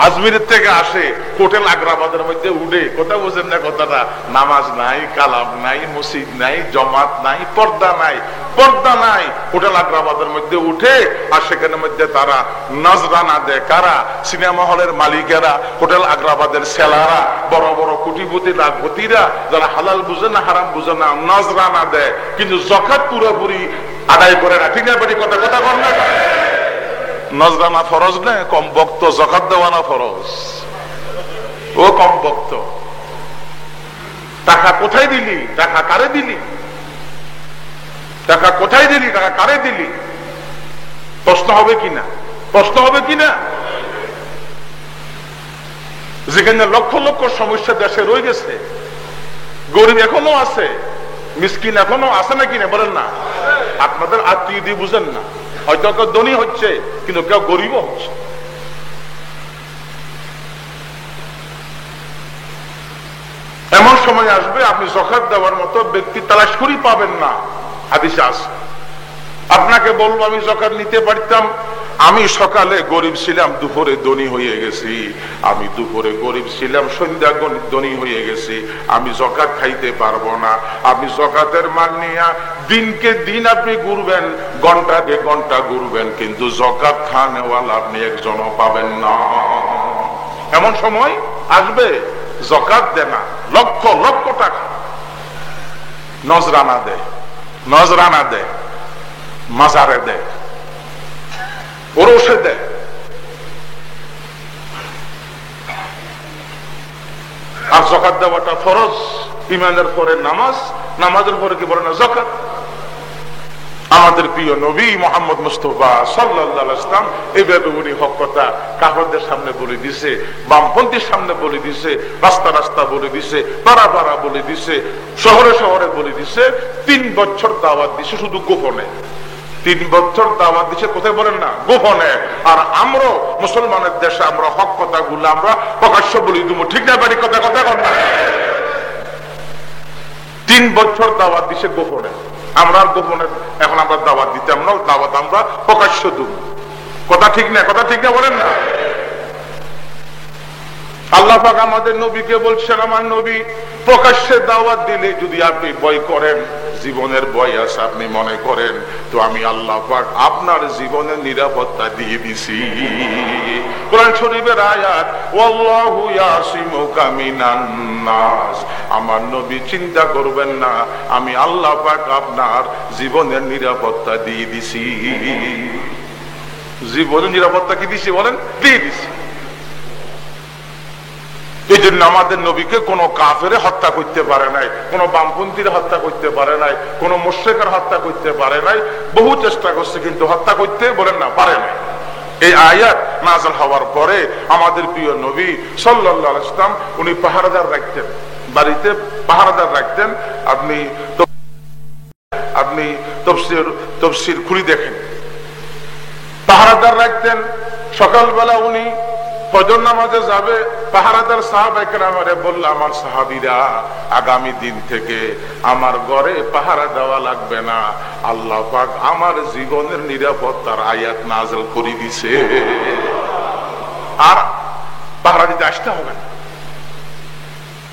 আজমিরের থেকে আসে, হোটেল আগ্রাবাদের মধ্যে উঠে, কথা বুঝেন না কথাটা, নামাজ নাই, কালাম নাই, মসজিদ নাই, জমাত নাই, পর্দা নাই, পর্দা নাই, হোটেল আগ্রাবাদের মধ্যে উঠে, আর সেখানে মধ্যে তারা নজরানা দেয়। কারা? সিনেমা হলের মালিকেরা, হোটেল আগ্রাবাদের সেলারা, বড় বড় কোটিপতি লাখপতিরা, যারা হালাল বুঝে না হারাম বুঝে না, নজরানা দেয়, কিন্তু যাকাত পুরোপুরি আদায় করে না। ঠিক না বাড়ি কথা, কথা বল না। নজরানা ফরজ না, কম বক্ত যাকাত দেওয়ানা ফরজ। ও কম বক্ত, টাকা কোথায় দিলি, টাকা কারে দিলি, টাকা কোথায় দিলি, টাকা কারে দিলি, প্রশ্ন হবে কিনা, প্রশ্ন হবে কিনা। যেখানে লক্ষ লক্ষ সমস্যা দেশে রয়ে গেছে, গরিব এখনো আছে, মিসকিন এখনো আছে না কিনা বলেন না। আপনাদের আত্মীয় দিয়ে বুঝেন না, হয়তো কেউ ধনী হচ্ছে কিন্তু কেউ গরিব হচ্ছে। এমন সময় আসবে আপনি যাকাত দেওয়ার মতো ব্যক্তি তালাশ করি পাবেন না। হাদিসে আছে, আপনাকে বলবো আমি যাকাত নিতে পারতাম, আমি সকালে গরিব ছিলাম, দুপুরে ধনী হয়ে গেছি, আমি দুপুরে গরিব ছিলাম, সন্ধ্যা ধনী হয়ে গেছি, আমি যাকাত খাইতে পারবো না। আপনি যাকাতের মান নিয়ে দিনকে দিন আপনি ঘুরবেন, ঘন্টাকে ঘন্টা ঘুরবেন, কিন্তু যাকাত খানেওয়ালা আপনি একজনও পাবেন না। এমন সময় আসবে যাকাত দেয় না, লক্ষ লক্ষ টাকা নজরানা দেয়, নজরানা দেয়, মাজারে দেয়, ওরসে দেয়। আর যাকাত দেওয়াটা ফরজ, ইমানের পরে নামাজ, নামাজের পরে কি বলে না যাকাত। আমাদের প্রিয় নবী মুহাম্মদ মুস্তাফা সাল্লাল্লাহু আলাইহি ওয়াসাল্লাম এইভাবে উনি হক কথা কাফেরদের সামনে বলে দিছে, বামপন্থীর সামনে বলে দিছে, রাস্তা রাস্তা বলে দিছে, পাড়া পাড়া বলে দিছে, শহরে শহরে বলে দিছে। 3 বছর দাওয়াত দিছে শুধু গোপনে, 3 বছর দাওয়াত দিছে, কোথায় বলেন না, গোপনে। আর আমরা মুসলমানের দেশে আমরা হক কথাগুলো আমরা প্রকাশ্য বলি দিব। ঠিক না বাড়ি কথা, কথা কথা। 3 বছর দাওয়াত দিছে গোপনে, আমরা গোপনে এখন আমরা দাওয়াত দিতাম না, দাওয়াত আমরা প্রকাশ্য দেব। কথা ঠিক না, কথা ঠিক না বলেন না। আল্লাহ পাক আমাদের নবীকে বলছেন, আমার নবী প্রকাশ্যে দাওয়াত দিলে যদি আপনি ভয় করেন, জীবনের ভয় আছে আপনি মনে করেন, তো আমি আল্লাহ পাক আপনার জীবনের নিরাপত্তা দিয়ে দিছি। কোরআন শরীফের আয়াত, ওয়াল্লাহু ইয়াসিমুকা মিনান নাস। আমার নবী চিন্তা করবেন না, আমি আল্লাহ পাক আপনার জীবনের নিরাপত্তা দিয়ে দিছি। জীবনের নিরাপত্তা কি দিছি বলেন? দিয়ে দিছি। এই জন্য আমাদের নবীকে কোন কাফের হত্যা করতে পারে নাই, কোন বামপন্থীর হত্যা করতে পারে নাই, কোন মুশরিকের হত্যা করতে পারে নাই। বহু চেষ্টা করছে কিন্তু হত্যা করতে বলেন না পারে নাই। এই আয়াত নাযিল হওয়ার পরে আমাদের প্রিয় নবী সাল্লাল্লাহু আলাইহি ওয়াসাল্লাম উনি পাহারাদার রাখতেন, বাড়িতে পাহারাদার রাখতেন। আপনি তাফসীর খুলে দেখেন, পাহারাদার রাখতেন। সকালবেলা উনি ফজর নামাজে যাবে, পাহারাদার সাহাবায়ে কেরামরে বলল, আমার সাহাবীরা আগামী দিন থেকে আমার ঘরে পাহারা দেওয়া লাগবে না, আল্লাহ পাক আমার জীবনের নিরাপত্তার আয়াত নাযিল করে দিয়েছে, আর পাহারা দিতে আসতে হবে না।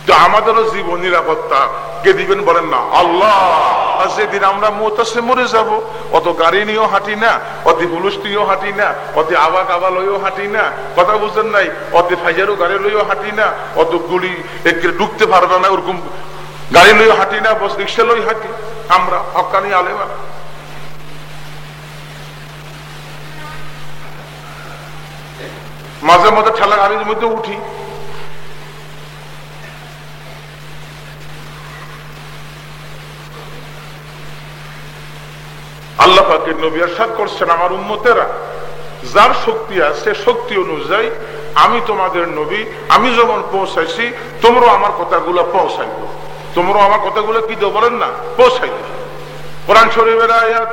তো আমাদেরও জীবন নিরাপত্তা কে দিবেন বলেন না? আল্লাহ। যেদিন আমরা মুতাসে মরে যাব, অত গাড়ি নিয়েও হাঁটি না, অত হুলুস নিয়েও হাঁটি না, অত আবা কাবা লইও হাঁটি না, কথা বুঝেন নাই, অত ফাইজারও গাড়ি লইও হাঁটি না, অত গুলি ঢুকতে পারবে না ওরকম গাড়ি লইও হাঁটি না, বস রিক্সা লই হাঁটি আমরা হক্কানি আলেমা। মাঝে মাঝে ঠেলা গাড়ির মধ্যে উঠি, আল্লাহ পাকের নবী ইরশাদ করছেন, আমার উম্মতেরা যার শক্তি আছে শক্তি অনুযায়ী আমি তোমাদের নবী, আমি যেমন পৌঁছাইছি তোমরাও আমার কথাগুলো পৌঁছাইব, তোমরাও আমার কথাগুলো কি দেবো বলেন না, পৌঁছাইব। কোরআন শরীফের আয়াত।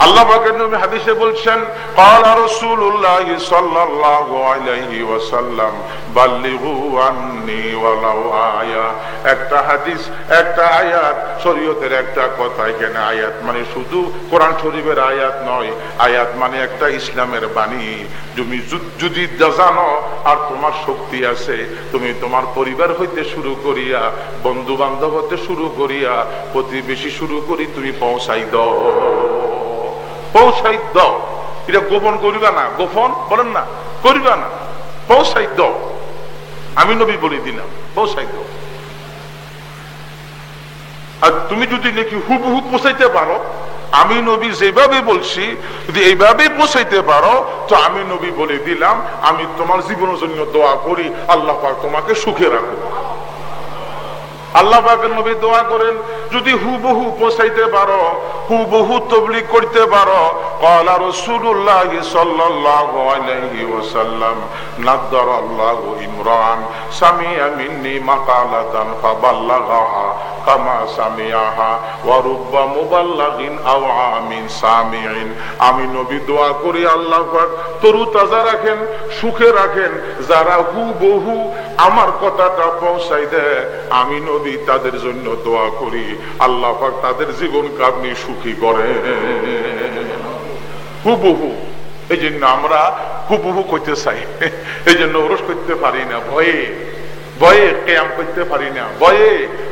আল্লাহ পাকের নবী হাদিসে বলছেন, ক্বালা রাসূলুল্লাহ সাল্লাল্লাহু আলাইহি ওয়াসাল্লাম বাল্লিগু আন্নী ওয়ালাউ আয়া। একটা হাদিস, একটা আয়াত, শরীয়তের একটা কথা। এখানে আয়াত মানে শুধু কোরআন শরীফের আয়াত নয়, আয়াত মানে একটা ইসলামের বাণী। তুমি যদি জানো আর তোমার শক্তি আছে, তুমি তোমার পরিবার হইতে শুরু করিয়া, বন্ধু বান্ধব হতে শুরু করিয়া, প্রতিবেশী শুরু করি, তুমি পৌঁছাই দাও, পৌঁছাই দাও। এটা গোপন করিবা না, গোপন বলেন না, করিবা না, পৌঁছাই দাও। আমি নবী বলে দিলাম, পৌঁছাই দাও। আর তুমি যদি নাকি হুবহু পৌঁছাইতে পারো, আমি নবী যেভাবে বলছি যদি এইভাবে পৌঁছাইতে পারো, তো আমি নবী বলে দিলাম, আমি তোমার জীবনের জন্য দোয়া করি, আল্লাহ পাক তোমাকে সুখে রাখো। আল্লাহ পাকের নবী দোয়া করেন, যদি হুবহু পৌঁছাইতে পারো, হুবহু তাবলীগ করতে পারো। ক্বালা রাসূলুল্লাহ সাল্লাল্লাহু আলাইহি ওয়াসাল্লাম নাদ্দারাল্লাহু ইমরান সামিআ মিন্নি মাকালাতান ফাবাল্লাগাহা কামা সামিআহা ওয়া রুব্বা মুবাল্লাগিন আও আমিন সামিইন। আমি নবী দোয়া করি আল্লাহ পাক তরু তাজা রাখেন, সুখে রাখেন। যারা হুবহু আমার কথাটা পৌঁছাই দেয়, আমি নবী তাদের জন্য দোয়া করি, আল্লাহ পাক তাদের জীবন কামনি সুখী করে। হুবহু। এই জন্য আমরা হুবহু করতে চাই, এই জন্য ওরস করতে পারি না, ভয়ে ভয়ে কিয়াম করতে পারি না, ভয়ে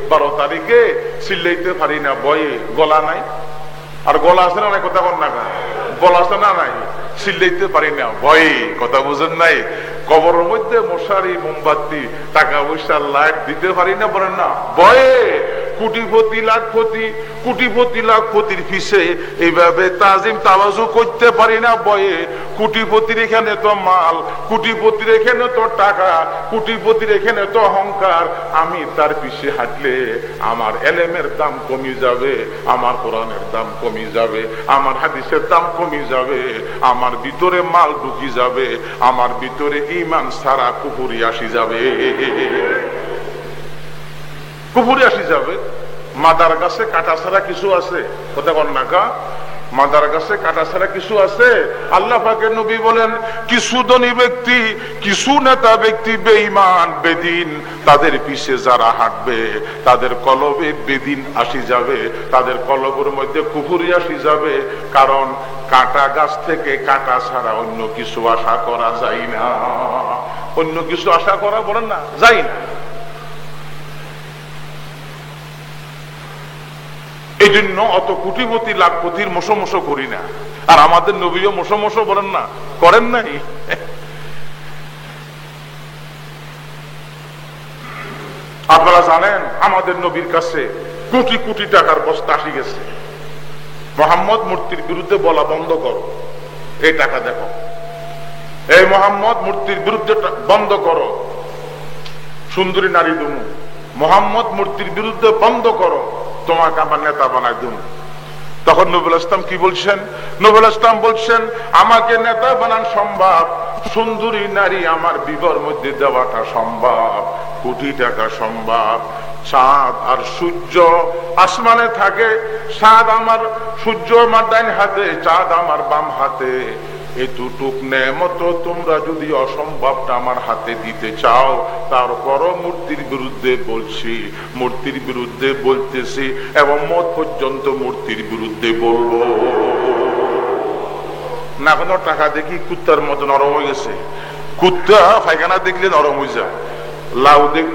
12 তারিখে চিল্লাইতে পারি না, ভয়ে। গলা নাই, আর গলা আছে না, কথা বল না, গলা আছে না নাই, চিল্লাইতে পারি না, ভয়ে। কথা বুঝেন নাই? কবরের মধ্যে মশারি, মোমবাতি, টাকা পয়সা, লাইট দিতে পারি না, বলেন না, ভয়ে। কোটিপতি, লাখপতি, কোটিপতি লাখপতির পিছে এইভাবে তাজিম তাওয়াজু করতে পারি না, ভয়ে। কোটিপতির এখানে তো মাল, কোটিপতির এখানে তো টাকা, কোটিপতির এখানে তো অহংকার। আমি তার পিছে হাঁটলে আমার এলেমের দাম কমে যাবে, আমার কোরআনের দাম কমে যাবে, আমার হাদিসের দাম কমে যাবে, আমার ভিতরে মাল ঢুকি যাবে, আমার ভিতরে ঈমান সারা কুফরি আসি যাবে, কুফরি আসি যাবে। মাদার গাছে কাটা ছাড়া কিছু আছে? কথা বল না কা, মাদার গাছে কাটা ছাড়া কিছু আছে? আল্লাহ পাকের নবী বলেন, কিছু ধনী ব্যক্তি, কিছু নেতা ব্যক্তি বেঈমান বেদিন, তাদের পিছে যারা হাঁটবে তাদের কলবে বেদিন আসি যাবে, তাদের কলবের মধ্যে কুফরি আসি যাবে। কারণ কাটা গাছ থেকে কাটা ছাড়া অন্য কিছু আশা করা যায় না, অন্য কিছু আশা করা বলেন না যায় না। এই জন্য অত কোটিপতি লাখপতির মোশো করি না। আর আমাদের নবীও মোশো বলেন না, করেন নাই? আপনারা জানেন আমাদের নবীর কাছে কোটি কোটি টাকার বস্তা আসি গেছে। মোহাম্মদ মূর্তির বিরুদ্ধে বলা বন্ধ করো, এই টাকা দেখো। এই মোহাম্মদ মূর্তির বিরুদ্ধে বন্ধ করো, সুন্দরী নারী দুমু। মোহাম্মদ মূর্তির বিরুদ্ধে বন্ধ করো, তোমাকে আমার নেতা বানায় দুমু। তখন নবী ইসলাম কি বলছেন? নবী ইসলাম বলছেন, আমাকে নেতা বানান সম্ভব, সুন্দরী নারী আমার বিবর মধ্যে দেওয়াটা সম্ভব, কোটি টাকা সম্ভব। চাঁদ আর সূর্য আসমানে থাকে, চাঁদ আমার, সূর্য আমার ডান হাতে, চাঁদ আমার বাম হাতে। এতটুক নেয়ামত তোমরা যদি অসম্ভবটা আমার হাতে দিতে চাও, তারপরও মূর্তির বিরুদ্ধে বলছি, মূর্তির বিরুদ্ধে বলতেছি, এবং মত পর্যন্ত মূর্তির বিরুদ্ধে বলবো না। কোনো টাকা দেখি কুত্তার মতো নরম হয়ে গেছে। কুত্তা পায়খানা দেখলে নরম হয়ে যায়, লাউ দেখ,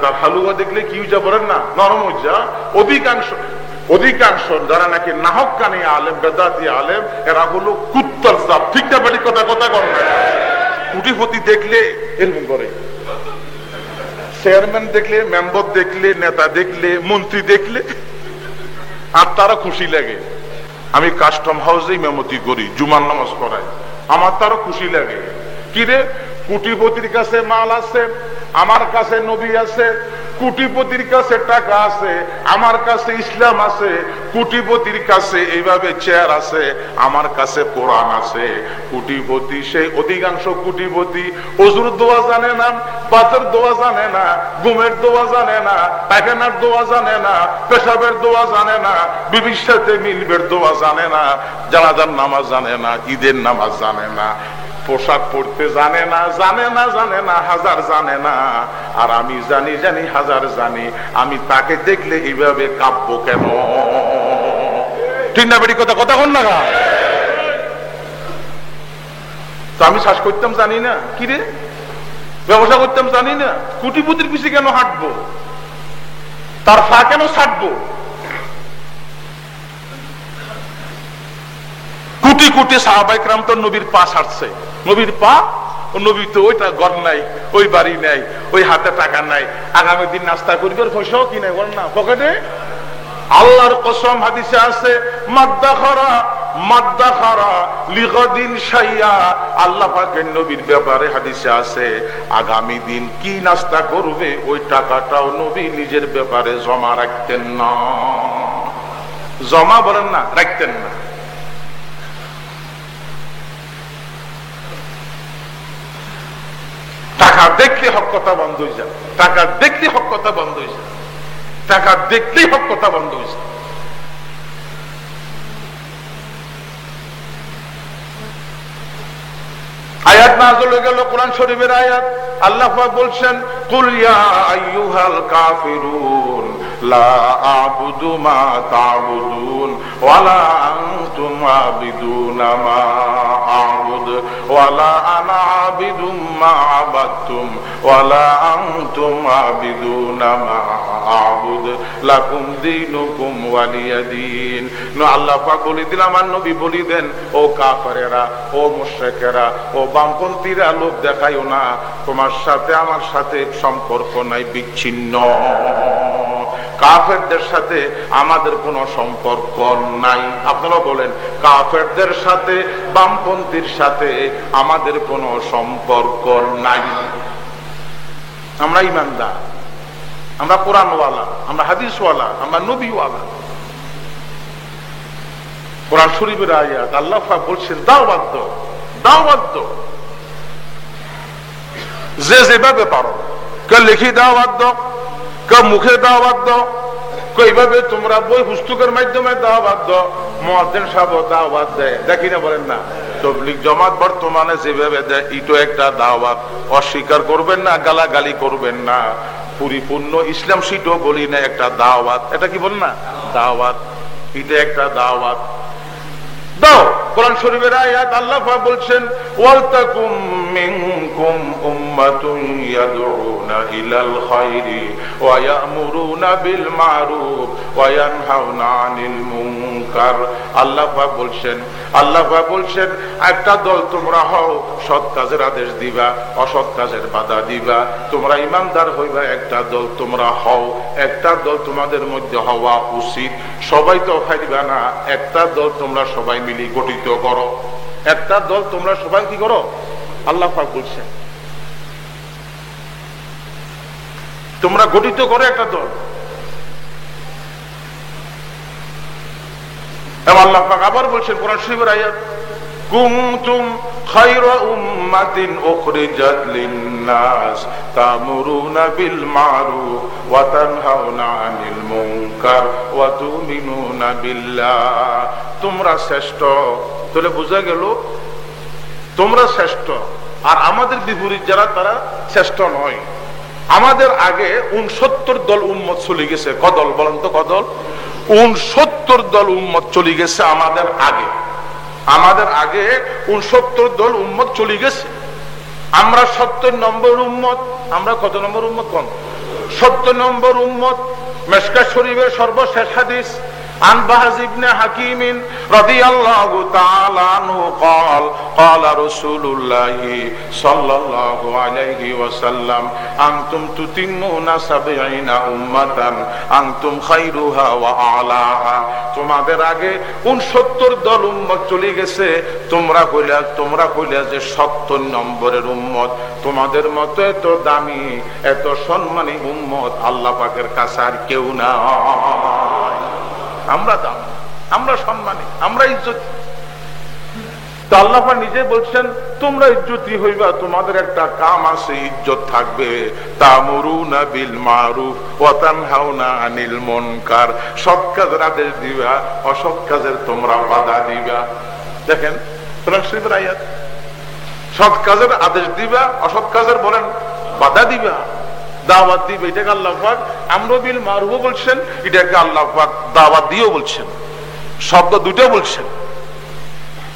তার হালুয়া দেখলে কি হয়ে যা বলেন না, নরম হয়ে যা। অধিকাংশ যারা নাকি নাহক কানি আলেম, বেদাতি আলেম, এরা হলো কুত্তার জাত। ঠিক না বেটি? কথা কথা কর না। কোটিপতি দেখলে এরকম করে, চেয়ারম্যান দেখলে, মেম্বার দেখলে, নেতা দেখলে, মন্ত্রী দেখলে আর তারা খুশি লাগে। আমি কাস্টম হাউসেই মেমতি করি, জুমার নামাজ পড়াই, আমার তারও খুশি লাগে। কি রে, কোটিপতির কাছে মাল আছে, আমার কাছে নবী আছে, কোটিপতির কাছে টাকা আছে, আমার কাছে ইসলাম আছে। কোটিপতির কাছে এইভাবে চেয়ার আছে, আমার কাছে কোরআন আছে। কোটিপতি সে অধিকাংশ কোটিপতি অজুর দোয়া জানে না, পাতের দোয়া জানে না, ঘুমের দোয়া জানে না, পায়খানার দোয়া জানে না, পেশাবের দোয়া জানে না, বিবির সাথে মিলবের দোয়া জানে না, জানাজার নামাজ জানে না, ঈদের নামাজ জানে না, পোশাক পড়তে জানে না, জানে না জানে না হাজার জানে না। আর আমি জানি জানি হাজার জানি, আমি তাকে দেখলে এইভাবে কাঁপবো কেন? ঠিক না বেটি? কথা কথা কোন না? তো আমি শ্বাস করতাম জানি না, কি রে ব্যবসা করতাম জানি না, কোটিপতির পিছে কেন হাঁটবো, তার ফা কেন ছাড়বো? কোটি কোটি সাহাবায়ে কেরাম তো নবীর পা ছাড়ছে, নবীর পা। ও নবী তো ওইটা ঘর নাই, ওই বাড়ি নাই, ওই হাতে টাকা নাই, আগামী দিন নাস্তা করবে পয়সাও কি নাই, বল না পকেটে। আল্লাহর কসম হাদিসে আছে, মাদ্দাখারা মাদ্দাখারা লিগাদিন শাইয়া। আল্লাহ পাকের নবীর ব্যাপারে হাদিসে আছে, আগামী দিন কি নাস্তা করবে ওই টাকাটাও নবী নিজের ব্যাপারে জমা রাখতেন না। জমা বলেন না, রাখতেন না। টাকা দেখলে হক কথা বন্ধ হয়ে যায়, টাকা দেখলে হক কথা বন্ধ হয়ে যায়, টাকা দেখলেই হক কথা বন্ধ হয়ে যায়। আয়াত নাযিল হয়ে গেল কোরআন শরীফের আয়াত। আল্লাহ পাক বলছেন, কুল ইয়া আইয়ুহাল কাফিরুন লা আ'বুদু মা তা'বুদুন ওয়া লা আনতুম আ'বিদুনা মা আ'বুদু ওয়া লা আনা আ'বিদুম মা আ'বাদতুম ওয়া লা আনতুম আ'বিদুনা মা আ'বুদু লাকুম দীনুকুম ওয়ালিয়া দীন। আল্লাহ পাক বলে দিলেন, আমার নবী বলে দেন, ও কাফেরেরা, ও মুশরিকেরা, ও বামপন্থীরা, লোক দেখাইও না, তোমার সাথে আমার সাথে সম্পর্ক নাই, বিচ্ছিন্ন। কাফেরদের সাথে আমাদের কোনো সম্পর্ক নাই। আপনারা বলেন, কাফেরদের সাথে বামপন্থীর সাথে আমাদের কোনো সম্পর্ক নাই। আমরা ইমানদার, আমরা কোরআনওয়ালা, আমরা হাদিসওয়ালা, আমরা নবীওয়ালা। কোরআন শরীফের আয়াত আল্লাহ পাক বলছেন, দাওয়াত দাও, দাওয়াত দাও, যে যেভাবে পারো। কে লিখি দাওয়াত দাও, কে মুখে দাওয়াত দাও, এইভাবে তোমরা বই পুস্তকের মাধ্যমে দাওয়াত দাও, মুয়াজ্জিন সাহেব দাওয়াত দেয়, দেখি না বলেন না? তাবলীগ জামাত বর্তমানে যেভাবে দেয়, এটা একটা দাওয়াত। অস্বীকার করবেন না, গালাগালি করবেন না, পরিপূর্ণ ইসলাম সেটাও বলি না, একটা দাওয়াত। এটা কি বল না? দাওয়াত, এটা একটা দাওয়াত দাও। কোরআন শরীফের আয়াত আল্লাহ পাক বলছেন, ওয়ালতাকুম মিনকুম উম্মাতুন ইয়াদউনা ইলাল খায়রি ওয়া ইয়ামুরুনা বিল মারুফ ওয়া ইয়ানহাউনা আনিল মুনকার। আল্লাহ পাক বলছেন, আল্লাহ পাক বলছেন, একটা দল তোমরা হও, সৎ কাজের আদেশ দিবা, অসৎ কাজের বাধা দিবা, তোমরা ইমানদার হইবা। একটা দল তোমরা হও, একটা দল তোমাদের মধ্যে হওয়া উচিত। সবাই তো খাইবা না, একটা দল তোমরা সবাই মিলি গঠিত করো, একটা দল তোমরা সবাই কি করো? আল্লাহ পাক বলছেন, তোমরা গঠিত করো একটা দল। এবং আল্লাহ পাক আবার বলছেন কোরআন শরীফের আয়াত, কুনতুম খায়রা উম্মাতিন উখরিজাত লিন-নাস তা'মুরুনা বিল মারুফ ওয়া তানহাউনা আনিল মুনকার ওয়া তু'মিনুনা বিল্লাহ। তোমরা শ্রেষ্ঠ। তাহলে বোঝা গেল তোমরা শ্রেষ্ঠ, আর আমাদের বিপরীত যারা তারা শ্রেষ্ঠ নয়। আমাদের আগে 69 দল উম্মত চলে গেছে। কদল বলেন তো? কদল 69 দল উম্মত চলে গেছে আমাদের আগে। আমাদের আগে 69 দল উম্মত চলে গেছে। আমরা 70 নম্বর উম্মত। আমরা কত নম্বর উম্মত? কোন 70 নম্বর উম্মত। মিশকাত শরীফের সর্বশেষ হাদিস, عن بهز بن حكيم رضي الله تعالى عنه قال قال رسول الله صلى الله عليه وسلم أنتم تتمون 70 أمة أنتم خيرها وأعلاها তোমাদের আগে 69 দল উম্মত চলে গেছে, তোমরা কইলা যে 70 নম্বরের উম্মত। তোমাদের মতো এত দামি এত সম্মানী উম্মত আল্লাহ পাকের কাছে আর কেউ না। আমরা দাম, আমরা সম্মানী, আমরা ইজ্জত। তো আল্লাহ পাক নিজে বলছেন তোমরা ইজ্জতি হইবা, তোমাদের একটা কাম আছে, ইজ্জত থাকবে। তামুরুনা বিল মারুফ ওয়া তানহাউনা আনিল মুনকার, সৎ কাজের আদেশ দিবা, অসৎ কাজের তোমরা বাধা দিবা। দেখেন কোরআন শরীফের আয়াত, সৎ কাজের আদেশ দিবা, অসৎ কাজের বলেন বাধা দিবা, দাওয়াত দিবে। এটাকে আল্লাহ পাক আমরু বিল মারুফ বলছেন, এটাকে আল্লাহ পাক দাওয়াত দিয়েও বলছেন, শব্দ দুটো বলছেন।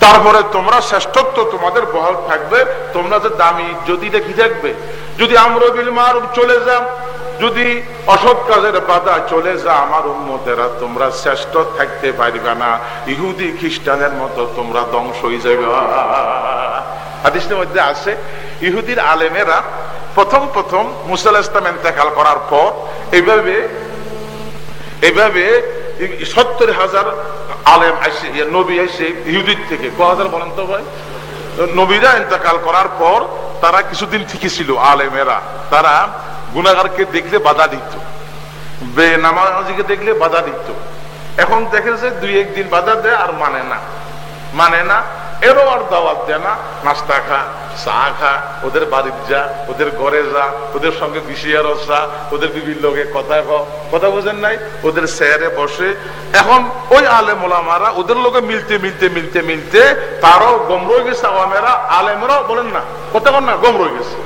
তারপরে তোমরা শ্রেষ্ঠত্ব তোমাদের বহাল থাকবে, তোমরা যে দামি যদি দেখি থাকবে। যদি আমরু বিল মারুফ চলে যাও, যদি অসৎ কাজের বাধা চলে যা, আমার উম্মতেরা তোমরা শ্রেষ্ঠ থাকতে পারবে না, ইহুদি খ্রিস্টানের মতো তোমরা ধ্বংস হয়ে যাবে। হাদিসের মধ্যে আছে ইহুদির আলেমেরা প্রথম মুসা আলাইহিস সালাম ইন্তেকাল করার পর এইভাবে 70,000 আলেম আসে, নবী আসে ইহুদির থেকে। কয়হাজার বলেন তো ভাই? নবীরা ইন্তেকাল করার পর তারা কিছুদিন ঠিকই ছিল আলেমেরা, তারা গুনাহগারকে দেখলে বাধা দিত, বেনামাজিকে দেখলে বাধা দিত। এখন দেখে যে 2-1 দিন বাধা দেয় আর মানে না, এরও আর দাওয়াত দেয় না। নাস্তা খা, চা খা, ওদের বাড়ির যা, ওদের ঘরে যা, ওদের সঙ্গে বিষিয়া রসা, ওদের বিভিন্ন লোকে কথা বোঝেন নাই, ওদের চেয়ারে বসে। এখন ওই আলেম ওলামারা ওদের লোকে মিলতে তারও গম রয়ে গেছে, আওয়ামেরা আলেমরাও বলেন না, কথা বল না, গম রয়ে গেছে।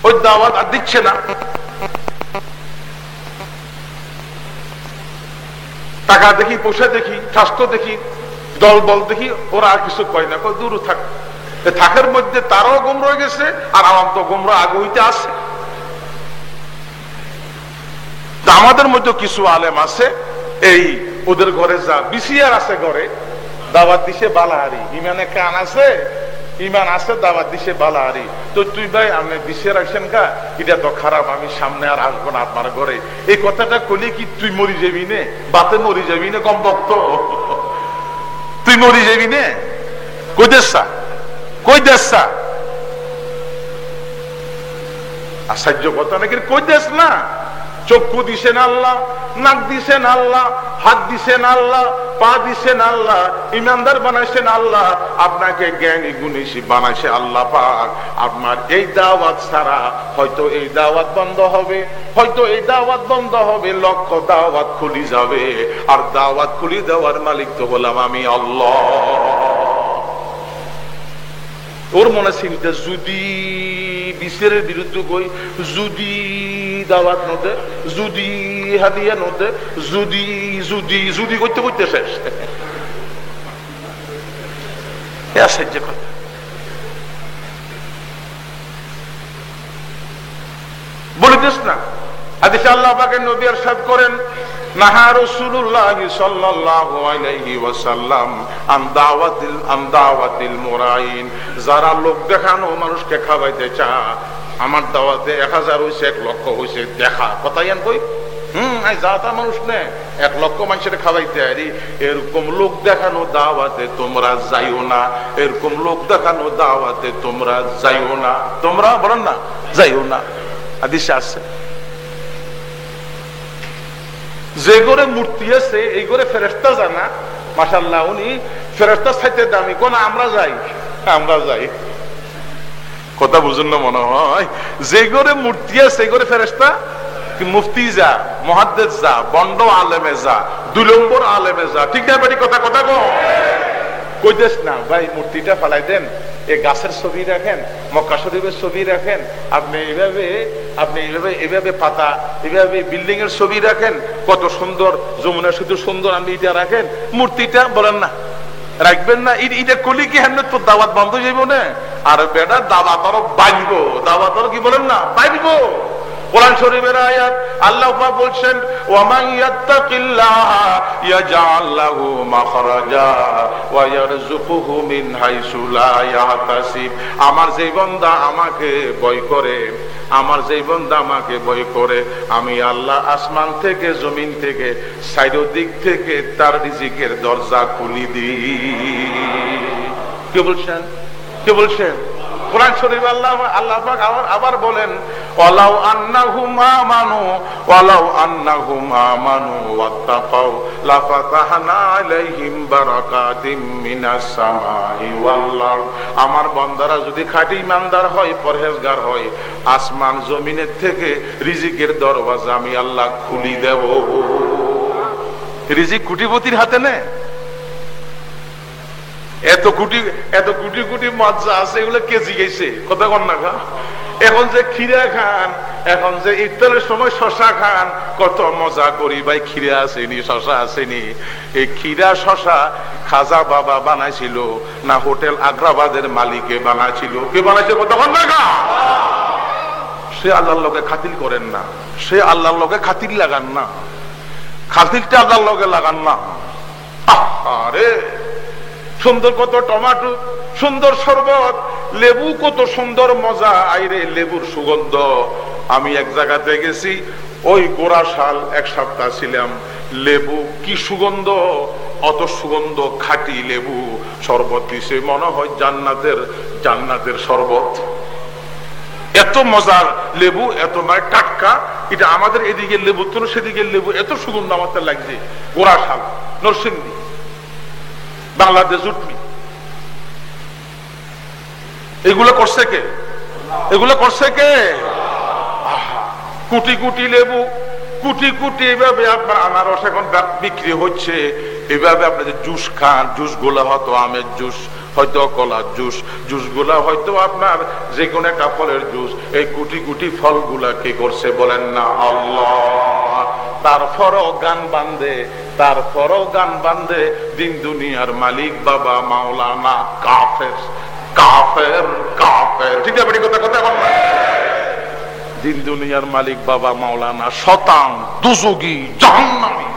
ওই দাওয়াত আর দিচ্ছে না। টাকা দেখি, পয়সা দেখি, স্বাস্থ্য দেখি, দল বল দেখি, ওরা আর কিছু কয় না, দূর থাকার মধ্যে তারাও গুম রয়ে গেছে, আর আমার তো গুমরা আগে হইতে আছে। আমাদের মধ্যে কিছু আলেম আছে, এই ওদের ঘরে যা বিসিআর আছে, ঘরে দাওয়াত দিছে বালাহারি, ইমানে কান আছে, ইমান আছে, দাওয়াত দিছে বালাহারি। তো তুই ভাই আপনি দিছে রাখছেন কা, এটা তো খারাপ, আমি সামনে আর আসবো না আপনার ঘরে। এই কথাটা কইলে কি তুই মরি যাবি নে? বাতে মরি যাবি না? কম বক্ত তুই মরি যাবি নে? কই দেশা আশ্চর্য কথা নাকি? কই দেশ না? চক্ষু দিছেন আল্লাহ, নাক দিছেন আল্লাহ, হাত দিছেন আল্লাহ, পা দিছেন আল্লাহ, ইমানদার বানাইছেন আল্লাহ, আপনাকে জ্ঞানী গুণী বানাইছে আল্লাহ পাক। আপনার এই দাওয়াত ছাড়া হয়তো এই দাওয়াত বন্ধ হবে, লক্ষ দাওয়াত খুলি যাবে, আর দাওয়াত খুলি দেওয়ার মালিক তো হলাম আমি আল্লাহ। ওর মনে চিন্তা, যদি বিচারের বিরুদ্ধে কই, যদি দাওয়াত নদে, যদি হাদিয়া নদে, যদি করতে শেষ। আশ্চর্য কথা। বলিতেস না হাদিসে আল্লাহ পাকের নবী ইরশাদ করেন, নাহা রাসূলুল্লাহ সাল্লাল্লাহু আলাইহি ওয়াসাল্লাম আন দাওয়াতিল মুরাইন, যারা লোক দেখানো মানুষকে খাওয়াইতে চায়। আমার দাওয়াতে 1000 হইছে, 1 লক্ষ হইছে, দেখা কথাই আন কই যাতা মানুষ নে 1 লক্ষ মানুষের খাওয়াইতে আরি, এরকম লোক দেখানো দাওয়াতে তোমরা যাইও না, এরকম লোক দেখানো দাওয়াতে তোমরা যাইও না, তোমরা বলেন না যাইও না। হাদিসে আছে যে ঘরে মূর্তি আছে এই ঘরে ফেরেশতা জানা, মাশাআল্লাহ উনি ফেরেশতার চাইতে দামি। কোন আমরা যাই, কথা বুঝুন না মনে হয়? যে ঘরে মূর্তি আছে সেই ঘরে ফেরেশতা, মুফতি যা, মুহাদ্দিস যা, বন্ড আলেমে যা, 2 নম্বর আলেমে যা, ঠিক না বাড়ি কথা কইতেছ না ভাই, মূর্তিটা ফালাই দেন, এই গাছের ছবি রাখেন, মক্কা শরীফের ছবি রাখেন, আপনি এইভাবে পাতা, এইভাবে বিল্ডিং এর ছবি রাখেন, কত সুন্দর, যমুনা সেতু সুন্দর, আপনি এটা রাখেন, মূর্তিটা বলেন না রাখবেন না। এটা কলি কি হেন তোর দাওয়াত বন্ধ হয়ে যাইব না? আর বেটা দাওয়াত আরো বাঁচবো, দাওয়াত আরো কি বলেন না বাঁচবো। কোরআন শরীফের আয়াত আল্লাহ পাক বলছেন ওয়ামান ইয়াত্তাকিল্লাহা ইয়াজআল লাহু মাখরাজা ওয়া ইয়ারযুকুহু মিন হাইসু লা ইয়াহতাসিব। আমার যেই বান্দা আমাকে ভয় করে, আমার যেই বান্দা আমাকে ভয় করে, আমি আল্লাহ আসমান থেকে জমিন থেকে চারিদিক থেকে তার রিজিকের দরজা খুলি দিই। কে বলছেন? কে বলছেন? কোরআন শরীফ আল্লাহ পাক আবার বলেন ওয়ালাউ আন্নাহুম আমানু ওয়াত্তাকাউ লাফাতাহনা আলাইহিম বারাকাতিম মিনাস সামাই ওয়াল আরদ। আমার বান্দারা যদি খাঁটি ইমানদার হয়, পরহেজগার হয়, আসমান জমিনের থেকে রিজিকের দরওয়াজা আমি আল্লাহ খুলি দেব। রিজিক কোটিপতির হাতে নেই। এত কোটি কোটি মজ্জা আছে, এগুলো কে জিজ্ঞেসে? কথা কন না খা। এখন যে খিরা খান, এখন যে ইফতারের সময় শশা খান, কত মজা করি ভাই। খিরা আসেনি, শশা আসেনি। এই খিরা শশা খাজা বাবা বানাইছিল না হোটেল আগ্রাবাদের মালিকে বানাইছিল? কে বানাইছে? কথা কন না খা। সে আল্লাহর লগে খাতির করেন না, সে আল্লাহর লগে খাতির লাগান না, খাতিরটা আল্লাহর লগে লাগান না। আরে সুন্দর কত টমাটো, সুন্দর শরবত, লেবু কত সুন্দর মজা। আইরে লেবুর সুগন্ধ। আমি এক জায়গাতে গেছি, ওই গোড়াশাল এক সপ্তাহ ছিলাম। লেবু কি সুগন্ধ, অত সুগন্ধ, খাঁটি লেবু শরবত দিছে, মনে হয় জান্নাতের শরবত। এত মজার লেবু, এত মানে টাটকা। এটা আমাদের এদিকে লেবু তো সেদিকে লেবু, এত সুগন্ধ আমার তো লাগছে। গোড়াশাল, নরসিংদী, বাংলাদেশ উঠবি। এগুলো করছে কে? এগুলো করছে কে? কোটি কোটি লেবু, কোটি কোটি। এভাবে আপনার আনারস এখন বিক্রি হচ্ছে। এভাবে আপনি যে জুস খান, জুস গুলা হয়তো আমের জুস, হয়তো কলার জুস, জুস গুলা হয়তো আপনার যে কোনো একটা ফলের জুস। এই কোটি কোটি ফলগুলা কে করছে বলেন না? আল্লাহ। তারপরও গান বান্ধে দিন দুনিয়ার মালিক বাবা মাওলানা কাফের কাফের কাফের। ঠিক আছে কথা বলবেন। দিন দুনিয়ার মালিক বাবা মাওলানা শতান দুজুগি জাহান্নামী।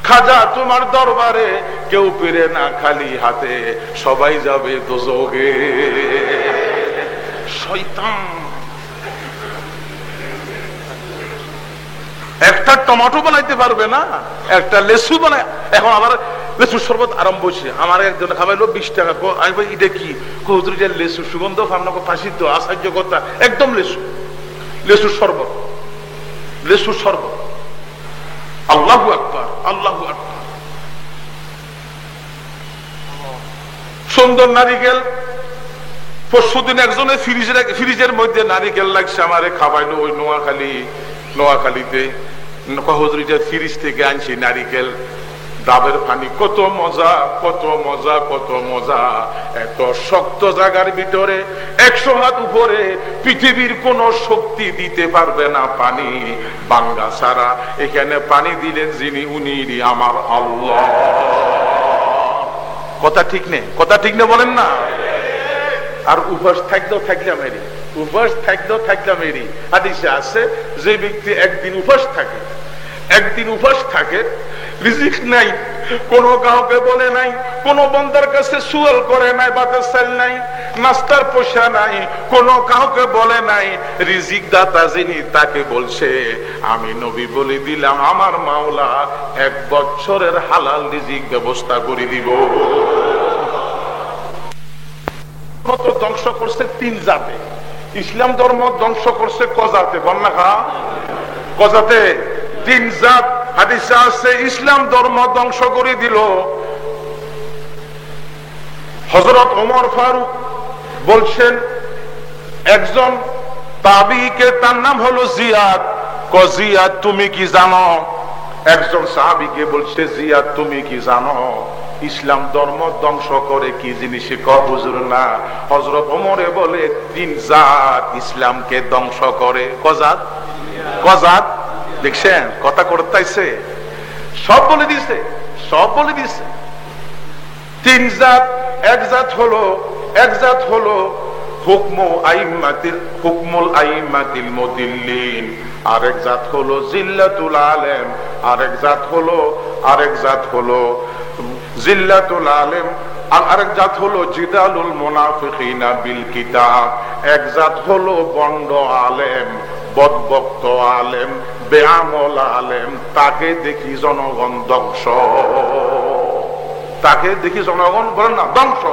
খাজা তোমার দরবারে কেউ ফিরে না খালি হাতে, সবাই যাবে দোজগে। শয়তান একটা টমেটো বানাইতে পারবে না, একটা লেসু বানায়। এখন আবার লেসুর শরবত আরম্ভ হয়েছে। আমার একজন খাবাইলো 20 টাকা। আমি ভাই এটা কি? হুজুর লেসু সুগন্ধ আপনাকে ফাঁসি তো আশ্চর্য কথা। একদম লেসুর শরবত, লেসুর শরবত। আল্লাহু আকবার, আল্লাহু আকবার। সুন্দর নারিকেল। পরশুদিন একজনের ফ্রিজের মধ্যে নারিকেল লাগছে, আমারে খাবাইলো ওই নোয়াখালীতে। হুজুরিটা ফ্রিজ থেকে আনছি নারিকেল, ডাবের পানি। কত মজা, কত মজা, কত মজা। এত শক্ত জায়গার ভিতরে 100 হাত উপরে পৃথিবীর কোন শক্তি দিতে পারবে না পানি বাঙ্গা ছাড়া। এখানে পানি দিলেন যিনি, উনি আমার আল্লাহ। কথা ঠিক নেই? কথা ঠিক নেই বলেন না? আর উপাস থাকলাম এরি, উপাস থাকলাম এরি। হাদিসে আছে যে ব্যক্তি একদিন উপাস থাকে, রিজিক নাই, কোন কাউকে বলে নাই, কোন বান্দার কাছে সুয়াল করে নাই, বাতের চাল নাই, নাস্তার পয়সা নাই, কোন কাউকে বলে নাই। রিজিক দাতা যিনি, তাকে বলছে আমি নবী বলে দিলাম আমার মাওলা 1 বছরের হালাল রিজিক ব্যবস্থা করে দিব। ধ্বংস করছে 3 জাতে। ইসলাম ধর্ম ধ্বংস করছে কজাতে? বন্যা কজাতে 3 জাত। হাদিসে আছে ইসলাম ধর্ম ধ্বংস করে দিল। হযরত ওমর ফারুক বলছেন, একজন তাবিঈকে, তার নাম হলো জিয়াদ। জিয়াদ তুমি কি জানো? একজন সাহাবীকে বলছে, জিয়াদ তুমি কি জানো ইসলাম ধর্ম ধ্বংস করে কি জিনিস? হুজুর না। হযরত ওমরে বলে 3 জাত ইসলামকে ধ্বংস করে। কজাত? দেখছেন কথা করতেছে, সব বলে দিছে। তিন জাত, এক জাত হলো হুকমুল আইম্মাতিল মুদিল্লিন, আরেক জাত হলো জিল্লাতুল আলেম, আরেক জাত হলো জিল্লাতুল আলেম, আরেক জাত হলো জিদালুল মুনাফিকিনা বিল কিতাব, এক জাত হলো বন্ড আলেম, বদবক্ত আলেম, বেআমল আলেম, তাকে দেখি জনগণ ধ্বংস, তাকে দেখি জনগণ বলেন না ধ্বংস।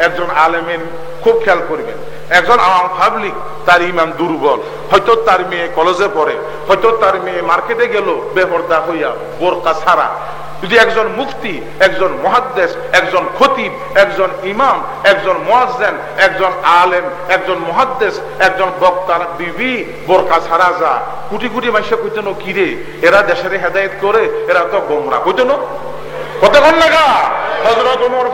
একজন আলেমিন খুব খেয়াল করবেন, একজন আওয়াম পাবলিক তার ইমান দুর্বল, হয়তো তার মেয়ে কলেজে পড়ে, হয়তো তার মেয়ে মার্কেটে গেল বেপরদা হইয়া বোরকা ছাড়া, যদি একজন মুফতি, একজন মুহাদ্দিস, একজন খতিব, একজন ইমাম, একজন মুয়াজ্জিন, একজন আলেম, একজন মুহাদ্দিস, একজন বক্তার বিবি বোরকা ছাড়া যা, কোটি কোটি মানুষ কইতেন কিরে এরা দেশের হেদায়েত করে, এরা তো গোমরা, কইতেন কতক্ষণ লাগা। হযরত ওমর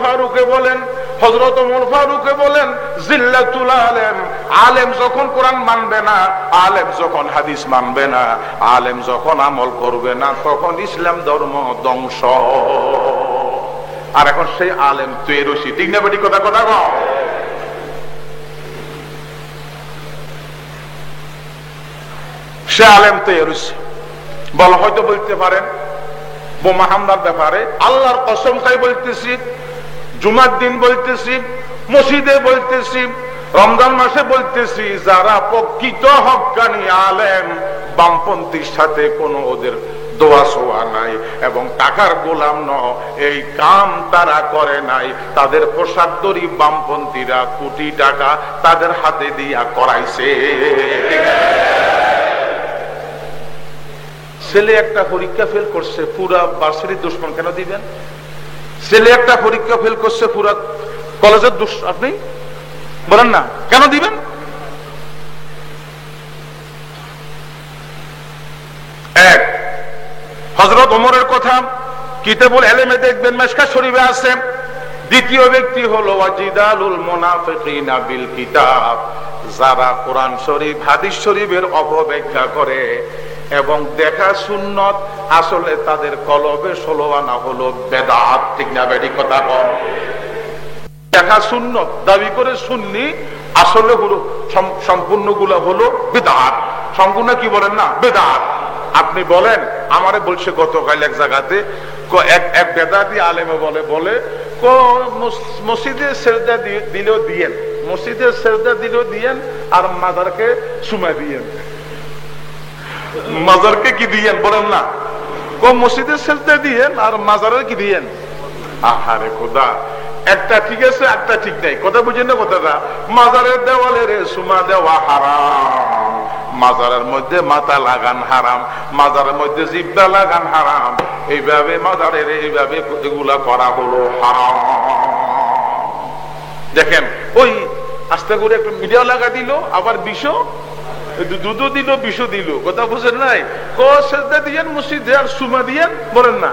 ফারুকে বলেন জিল্লাতুল আলেম, আলেম যখন কোরআন মানবে না, আলেম যখন হাদিস মানবে না, আলেম যখন আমল করবে না, তখন ইসলাম ধর্ম ধ্বংস। আর এখন সেই আলেম তুই রশি, ঠিক না বেটি? কথা কও। সে আলেম তুই রশি বল, হয়তো বলতে পারেন বোমা হামলার ব্যাপারে আল্লাহর কসম খাই বলতেছি, জুমার দিন বলতেছি, মসজিদে বলতেছি, রমজান মাসে বলতেছি, যারা প্রকৃত হক্কানি আলেম, বামপন্থীর সাথে কোনো ওদের দোয়া সোয়া নাই এবং টাকার গোলাম নয়, এই কাম তারা করে নাই, তাদের পোশাক দড়ি বামপন্থীরা কোটি টাকা তাদের হাতে দিয়া করাইছে। ছেলে একটা পরীক্ষা ফেল করছে, পুরা বার্ষিক দুশ্মন কেন দিবেন? ছেলে একটা পরীক্ষা ফেল করছে, পুরা কলেজের দোষ আপনি বলেন না, কেন দিবেন? এক, হযরত ওমরের কথা কিতাবুল ইলমে দেখবেন, মিশকাত শরীফে আছে। দ্বিতীয় ব্যক্তি হলো ওয়াজিদালুল মুনাফিকিনা বিল কিতাব, যারা কোরআন শরীফ, হাদিস শরীফের অপব্যাখ্যা করে এবং দেখা সুন্নত, আসলে তাদের কলবে 16 আনা হলো বেদাত, ঠিক না বেটি? কথা কম। দেখা সুন্নত দাবি করে সুন্নি, আসলে হলো সম্পূর্ণ গুলা হলো বেদাত, সম্পূর্ণ কি বলেন না বেদাত। আপনি বলেন, আমারে বলছে গতকাল এক জায়গাতে এক বেদাতি আলেমে বলে মসজিদে সেজদা দিলেও দিয়েন, মসজিদে সেজদা দিলেও দিয়েন, আর মাজারকে সুমা দিয়েন। মাজারকে কি দিয়েন বলেন না, মসজিদে সেজদা দিয়েন আর মাজারের কি দিয়েন। আহারে খোদা, একটা ঠিক আছে একটা ঠিক নাই, কথা বুঝেন না কথাটা? মাজারের দেওয়ালে সুমা দেওয়া হারাম, মাজারের মধ্যে মাথা লাগান হারাম, মাজারের মধ্যে জিব্বা লাগান হারাম, এইভাবে মাজারের এইভাবে এগুলা করা হলো হারাম। দেখেন, ওই আস্তে করে একটু মিডিয়া লাগা দিল, আবার বিষও দুধ দিল, বিষ দিল, কথা বুঝেন নাই? সেজদা দিয়েন মসজিদে আর সুমা দিয়েন, বলেন না?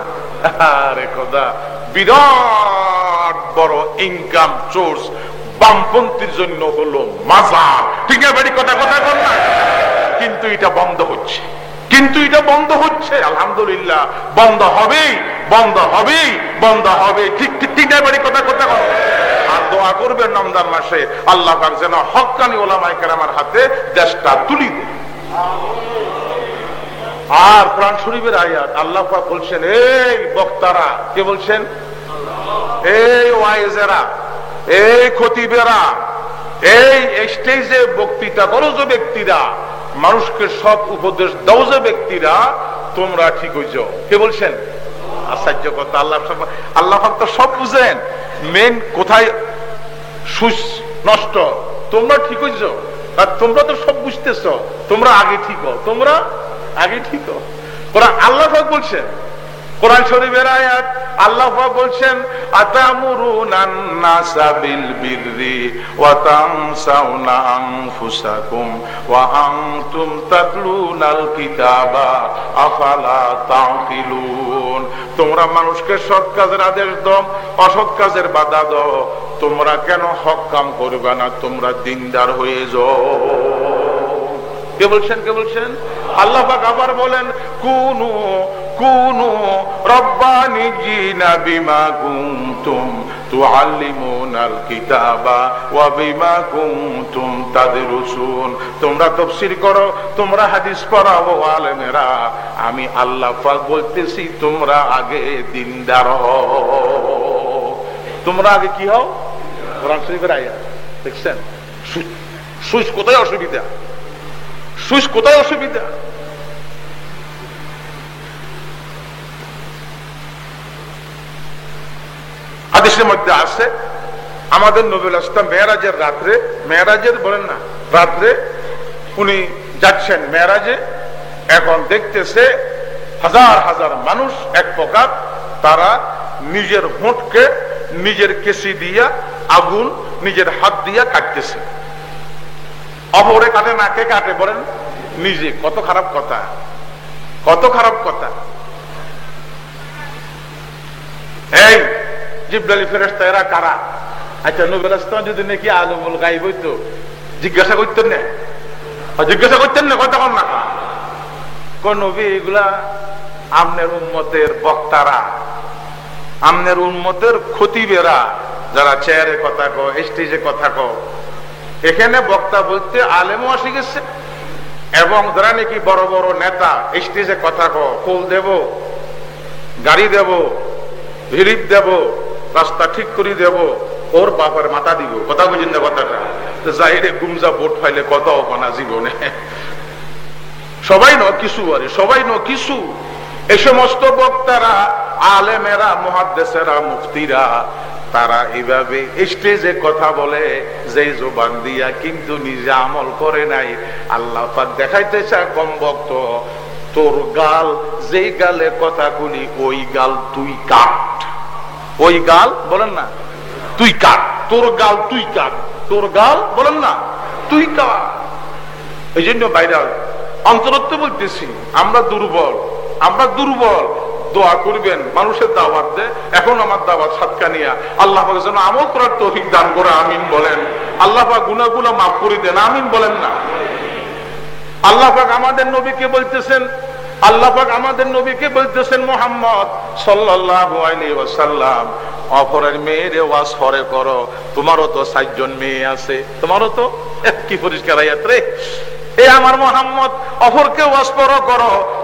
আরে খোদা, বিরাট বড় ইনকাম সোর্স বামপন্থীর জন্য হলো মাজার, ঠিক না বাড়ি? কথা কর না। কিন্তু এটা বন্ধ হচ্ছে, আলহামদুলিল্লাহ বন্ধ হবে, ঠিক না বাড়ি? কথা কর। আর দোয়া করবেন রমজান মাসে, আল্লাহ পাক যেন হক্কানি ওলামায়ে কেরামের হাতে দেশটা তুলি দেয়। আর কোরআন শরীফের আয়াত, আল্লাহ পাক বলছেন, এই বক্তারা, কে বলছেন? এই ওয়াইজেরা, এই খতিবেরা, এই স্টেজে বক্তৃতা করো যে ব্যক্তিরা, মানুষকে সব উপদেশ দাও যে ব্যক্তিরা, তোমরা ঠিক হইছো। কে বলছেন? আশ্চর্য কথা, আল্লাহ পাক তো সব বুঝেন, মেন কোথায় সুস নষ্ট, তোমরা ঠিক হইছো, আর তোমরা তো সব বুঝতেছ, তোমরা আগে ঠিক হও। আল্লাহ পাক বলছেন কোরআন শরীফের আয়াত, আল্লাহ পাক বলছেন, আতামুরুনান নাসা বিল বিররি ওয়া তানসাউনা আনফুসাকুম ওয়া আনতুম তাতলুনাল কিতাবা আফালা তাকিলুন। তোমরা মানুষকে সৎ কাজের আদেশ দাও, অসৎ কাজের বাধা দাও, তোমরা কেন হক কাম করবে না? তোমরা দিনদার হয়ে যাও। কে বলছেন? আল্লাহ পাক আবার বলেন, কুনু রব্বানিয়িনা বিমা কুনতুম তুআল্লিমুনাল কিতাবা ওয়া বিমা কুনতুম তাদরুসুন। তোমরা তাফসীর করো, তোমরা হাদিস পড়াও আলেমেরা। আমি আল্লাহ পাক বলতেছি তোমরা আগে দিনদার হও। তোমরা আগে কি হও? কোরআন শরীফের আয়াত দেখছেন? সুইচ কোথায় অসুবিধা? সুইচ কোথায় অসুবিধা? হাদিসের মধ্যে আছে আমাদের নবী ইসলাম মেরাজের রাত্রে, মেরাজের বলেন না, রাত্রে উনি যাচ্ছেন মেরাজে। এখন দেখতেছে হাজার হাজার মানুষ এক প্রকার তারা নিজের হোঁটকে নিজের কেসি দিয়া আগুন নিজের হাত দিয়া কাটতেছে। অপরে কাটে না, কে কাটে বলেন? নিজে। কত খারাপ কথা, কত খারাপ কথা। এই জিবরাইল ফেরেশতা এরা কারা? আচ্ছা নবী ইসলাম যদি নাকি আলমুল গায়ব হইতো জিজ্ঞাসা করতেন না? জিজ্ঞাসা করতেন না? কথা কন না কোন নবী? এগুলা আমনের উম্মতের বক্তারা, আমনের উম্মতের খতিবেরা, যারা চেয়ারে কথা কো, স্টেজে কথা কো। এখানে বক্তা বলতে আলেমও আসি গেছে, এবং যারা নাকি বড় বড় নেতা স্টেজে কথা কো, ফুল দেব, গাড়ি দেব, ভিড়িপ দেব, রাস্তা ঠিক করে দেব, ওর বাবার মাথা দিব। কথা বুঝেন না কথাটা? জাহিরে গুমজা ভোট ফাইলে কত অপনা জীবনে। সবাই ন কিছু, আরে সবাই ন কিছু। এই সমস্ত বক্তারা, আলেমেরা, মুহাদ্দিসেরা, মুফতিরা, তারা এইভাবে স্টেজে কথা বলে যেই জবান দিয়া, কিন্তু নিজে আমল করে নাই। আল্লাহ পাক দেখাইতে চায় কম বক্ত, তোর গাল যেই গালে কথা বলি ওই গাল তুই কাট। ওই গাল বলেন না তুই কাট, তোর গাল তুই কাট, তোর গাল বলেন না তুই কাট। এই জন্য বাইরে অন্তরত্ব বলতেছি, আমরা দুর্বল, আমরা দুর্বল। দোয়া করবেন, মানুষের দাওয়াত দে। এখন আমার দাওয়াত সাতকানিয়া, আল্লাহ পাক যেন আমল করার তৌফিক দান করে, আমিন বলেন। আল্লাহ পাক গুনাহগুলো মাফ করে দেন, আমিন বলেন না? আল্লাহ পাক আমাদের নবীকে বলতেছেন, আল্লাহ পাক আমাদের নবীকে বলতেছেন, মুহাম্মদ সাল্লাল্লাহু আলাইহি ওয়াসাল্লাম, অপরের মেয়েরে ওয়াজ করে করো। তোমারও তো 7 জন মেয়ে আছে, তোমারও তো। কি পরিষ্কার আয়াত রে! এ আমার মুহাম্মদ, অপরকে ওয়াজ করো।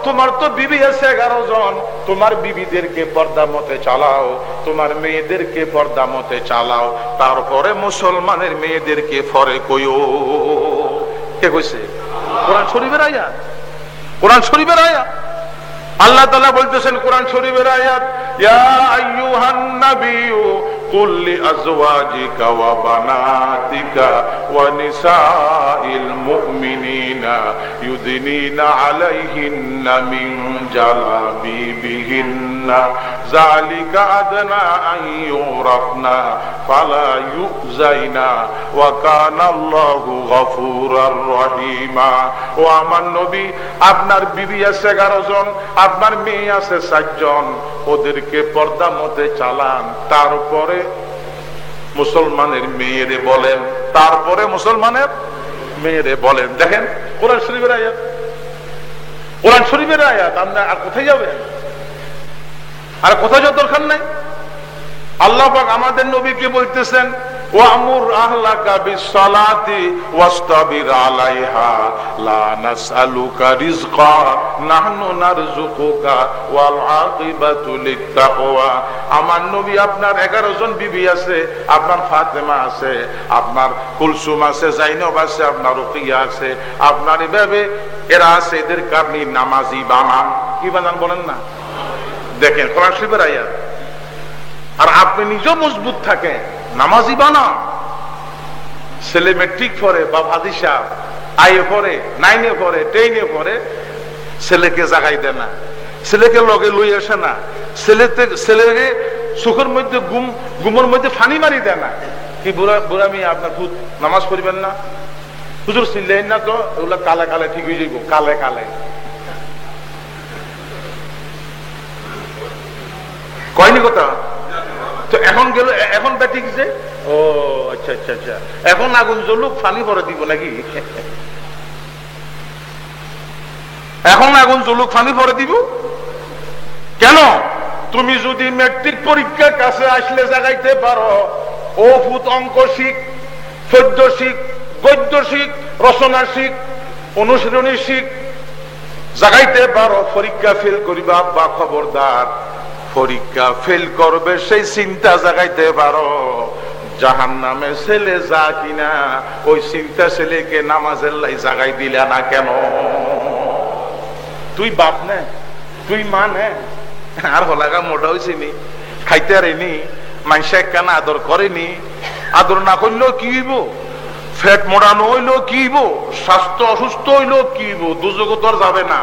তোমার তো বিবি আছে 11 জন, তোমার বিবিদেরকে পর্দা মতে চালাও, তোমার মেয়েদেরকে পর্দা মতে চালাও। তারপরে মুসলমানের মেয়েদেরকে ফরে কইও। কে কইছে? কোরআন শরীফের আয়াত, কোরআন শরীফের আয়াত। আল্লাহ তাআলা বলতেছেন কোরআন শরীফের আয়াত, ইয়া আইয়ুহান নাবিয়্যু কুল লিআজওয়াজিকা ওয়া বানাতিকা ওয়া নিসাইল মুমিনিনা ইউদিনিনা আলাইহিন্না মিন জালাবিবিহিন্না যালিকা আদনা আন ইউরাফনা ফালা ইউযাইনা ওয়া কানা আল্লাহু গফুরার রহিমা। ও আমার নবী, আপনার বিবি আছে 11 জন, আপনার মেয়ে আছে 7 জন, ওদেরকে পর্দা মতে চালান। তারপরে মুসলমানের মেয়েরে বলেন, তারপরে মুসলমানের মেয়েরে বলেন। দেখেন কোরআন শরীফের আয়াত, কোরআন শরীফের আয়াত। আপনি আর কোথায় যাবেন? আর কোথায় যাওয়ার দরকার নাই। আল্লাহ পাক আমাদের নবীকে বলতেছেন, ওয়ামুর আহলাকা বিসসালাতি ওয়াসতাবির আলাইহা লা নাসআলুকা রিজকা নাহনু নারযুকুকা ওয়াল আকিবাতু লিত্তাকওয়া। আমার নবী, আপনার 11 জন বিবি আছে, আপনার ফাতেমা আছে, আপনার কুলসুম আছে, জাইনব আছে, আপনার রুকিয়া আছে, আপনার এভাবে এরা আছে, এদের আপনি নামাজি বানান। কি বানান বলেন না? দেখেন কোরআন শরীফের আয়াত। আর আপনি নিজেও মজবুত থাকেন, নামাজি বানান। ছেলে মেট্রিক পড়ে বা ভাদিসা আইএ পড়ে, 9-এ পড়ে, 10-এ পড়ে, ছেলেকে জাগাই দেয় না, ছেলেকে লগে লই আসে না, ছেলেকে চোখের মধ্যে গুমের মধ্যে ফানি মারি দেয় না। কি বুড়া মেয়ে আপনার ভূত নামাজ পড়বেন না? হুজুর চিল্লেন না তো, এগুলো কালে কালে ঠিক হয়ে যাইব, কালে কালে। কয়নি কথা? তো এখন গেল, এখন ব্যাটিক যে, ও আচ্ছা আচ্ছা আচ্ছা, এখন আগুন জ্বলুক, ফানি ভরে দিব নাকি? এখন আগুন জ্বলুক, ফানি ভরে দিব কেন? তুমি যদি ম্যাট্রিক পরীক্ষার কাছে আসলে জাগাইতে পারো, ও ফুট অঙ্ক শিখ, পদ্য শিখ, গদ্য শিখ, রচনা শিখ, অনুশীলনী শিখ, জাগাইতে পারো, পরীক্ষা ফেল করিবা বা খবরদার পরীক্ষা ফেল করবে সেই চিন্তা জাগাইতে পারো, জাহান্নামে ছেলে যা কিনা ওই চিন্তা ছেলেকে নামাজের লাই জাগাই দিলা না কেন? তুই বাপ নে, তুই মা নে, আর হলাগা মোটা হয়েছে নি, খাইতে আরেনি, মানুষে কেন আদর করেনি, আদর না করলেও কি হইব, ফ্যাট মোড়ানো হইলো কি হইব, স্বাস্থ্য অসুস্থ হইলো কি হইব, দুযোগে তো আর যাবে না।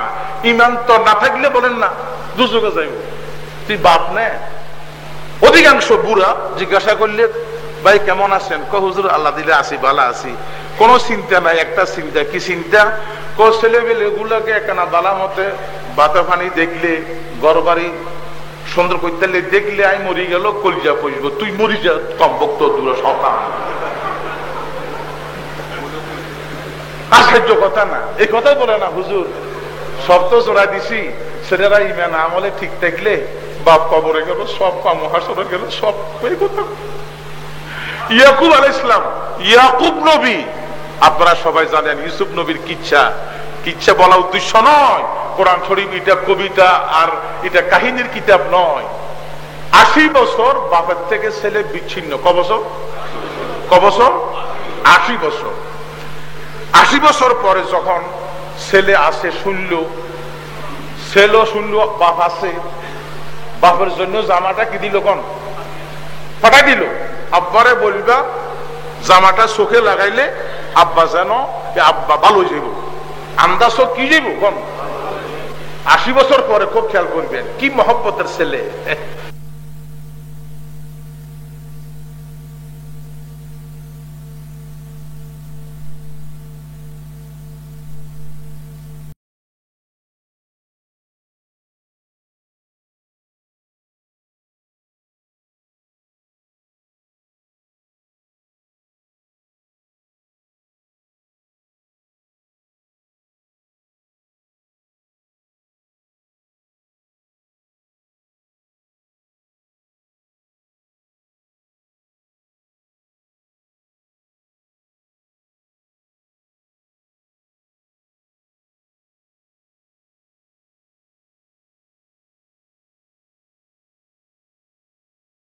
ইমান তো না থাকলে বলেন না দুযোগে যাইব। তুই বাপ নে। অধিকাংশ বুড়া জিজ্ঞাসা করলে ভাই কেমন আছেন, ক হুজুর আল্লাহ দিলে আসি, বালা আছি, কোন চিন্তা নাই। একটা চিন্তা, কি চিন্তা? ক ছেলে বেলে গুলাকে একখানা বালা মতে বাতা পানি দেখলে, ঘর বাড়ি সুন্দর করতে দেখলে আই মরি গেল কলিজা পড়ব, তুই মরি যা কমবক্ত দূর সন্তান। আশ্চর্য কথা না? এই কথাই বলে না হুজুর, সব তো জোড়া দিছি, ছেলেরা ইমান আমলে ঠিক থাকলে বাপ কবরে গেল, সব পা মহাসরে গেল, সব কথা। ইয়াকুব আলাইহিস সালাম, ইয়াকুব নবী, আপনারা সবাই জানেন ইউসুফ নবীর কিচ্ছা। কিচ্ছা বলা উদ্দেশ্য নয়, কোরআন শরীফ এটা কবিতা আর এটা কাহিনীর কিতাব নয়। 80 বছর বাপের থেকে ছেলে বিচ্ছিন্ন। ক বছর? 80 বছর। 80 বছর পরে যখন ছেলে আসে, ছেলে শুনল বাপ আছে, বাপের জন্য জামাটা কি দিল, কোন ফাটাই দিল। আব্বারে বলবা জামাটা চোখে লাগাইলে আব্বা যেন আব্বা ভালো যাইব, আন্দাজ কি যাইব কোন। 80 বছর পরে খুব খেয়াল করবেন, কি মহব্বতের ছেলে।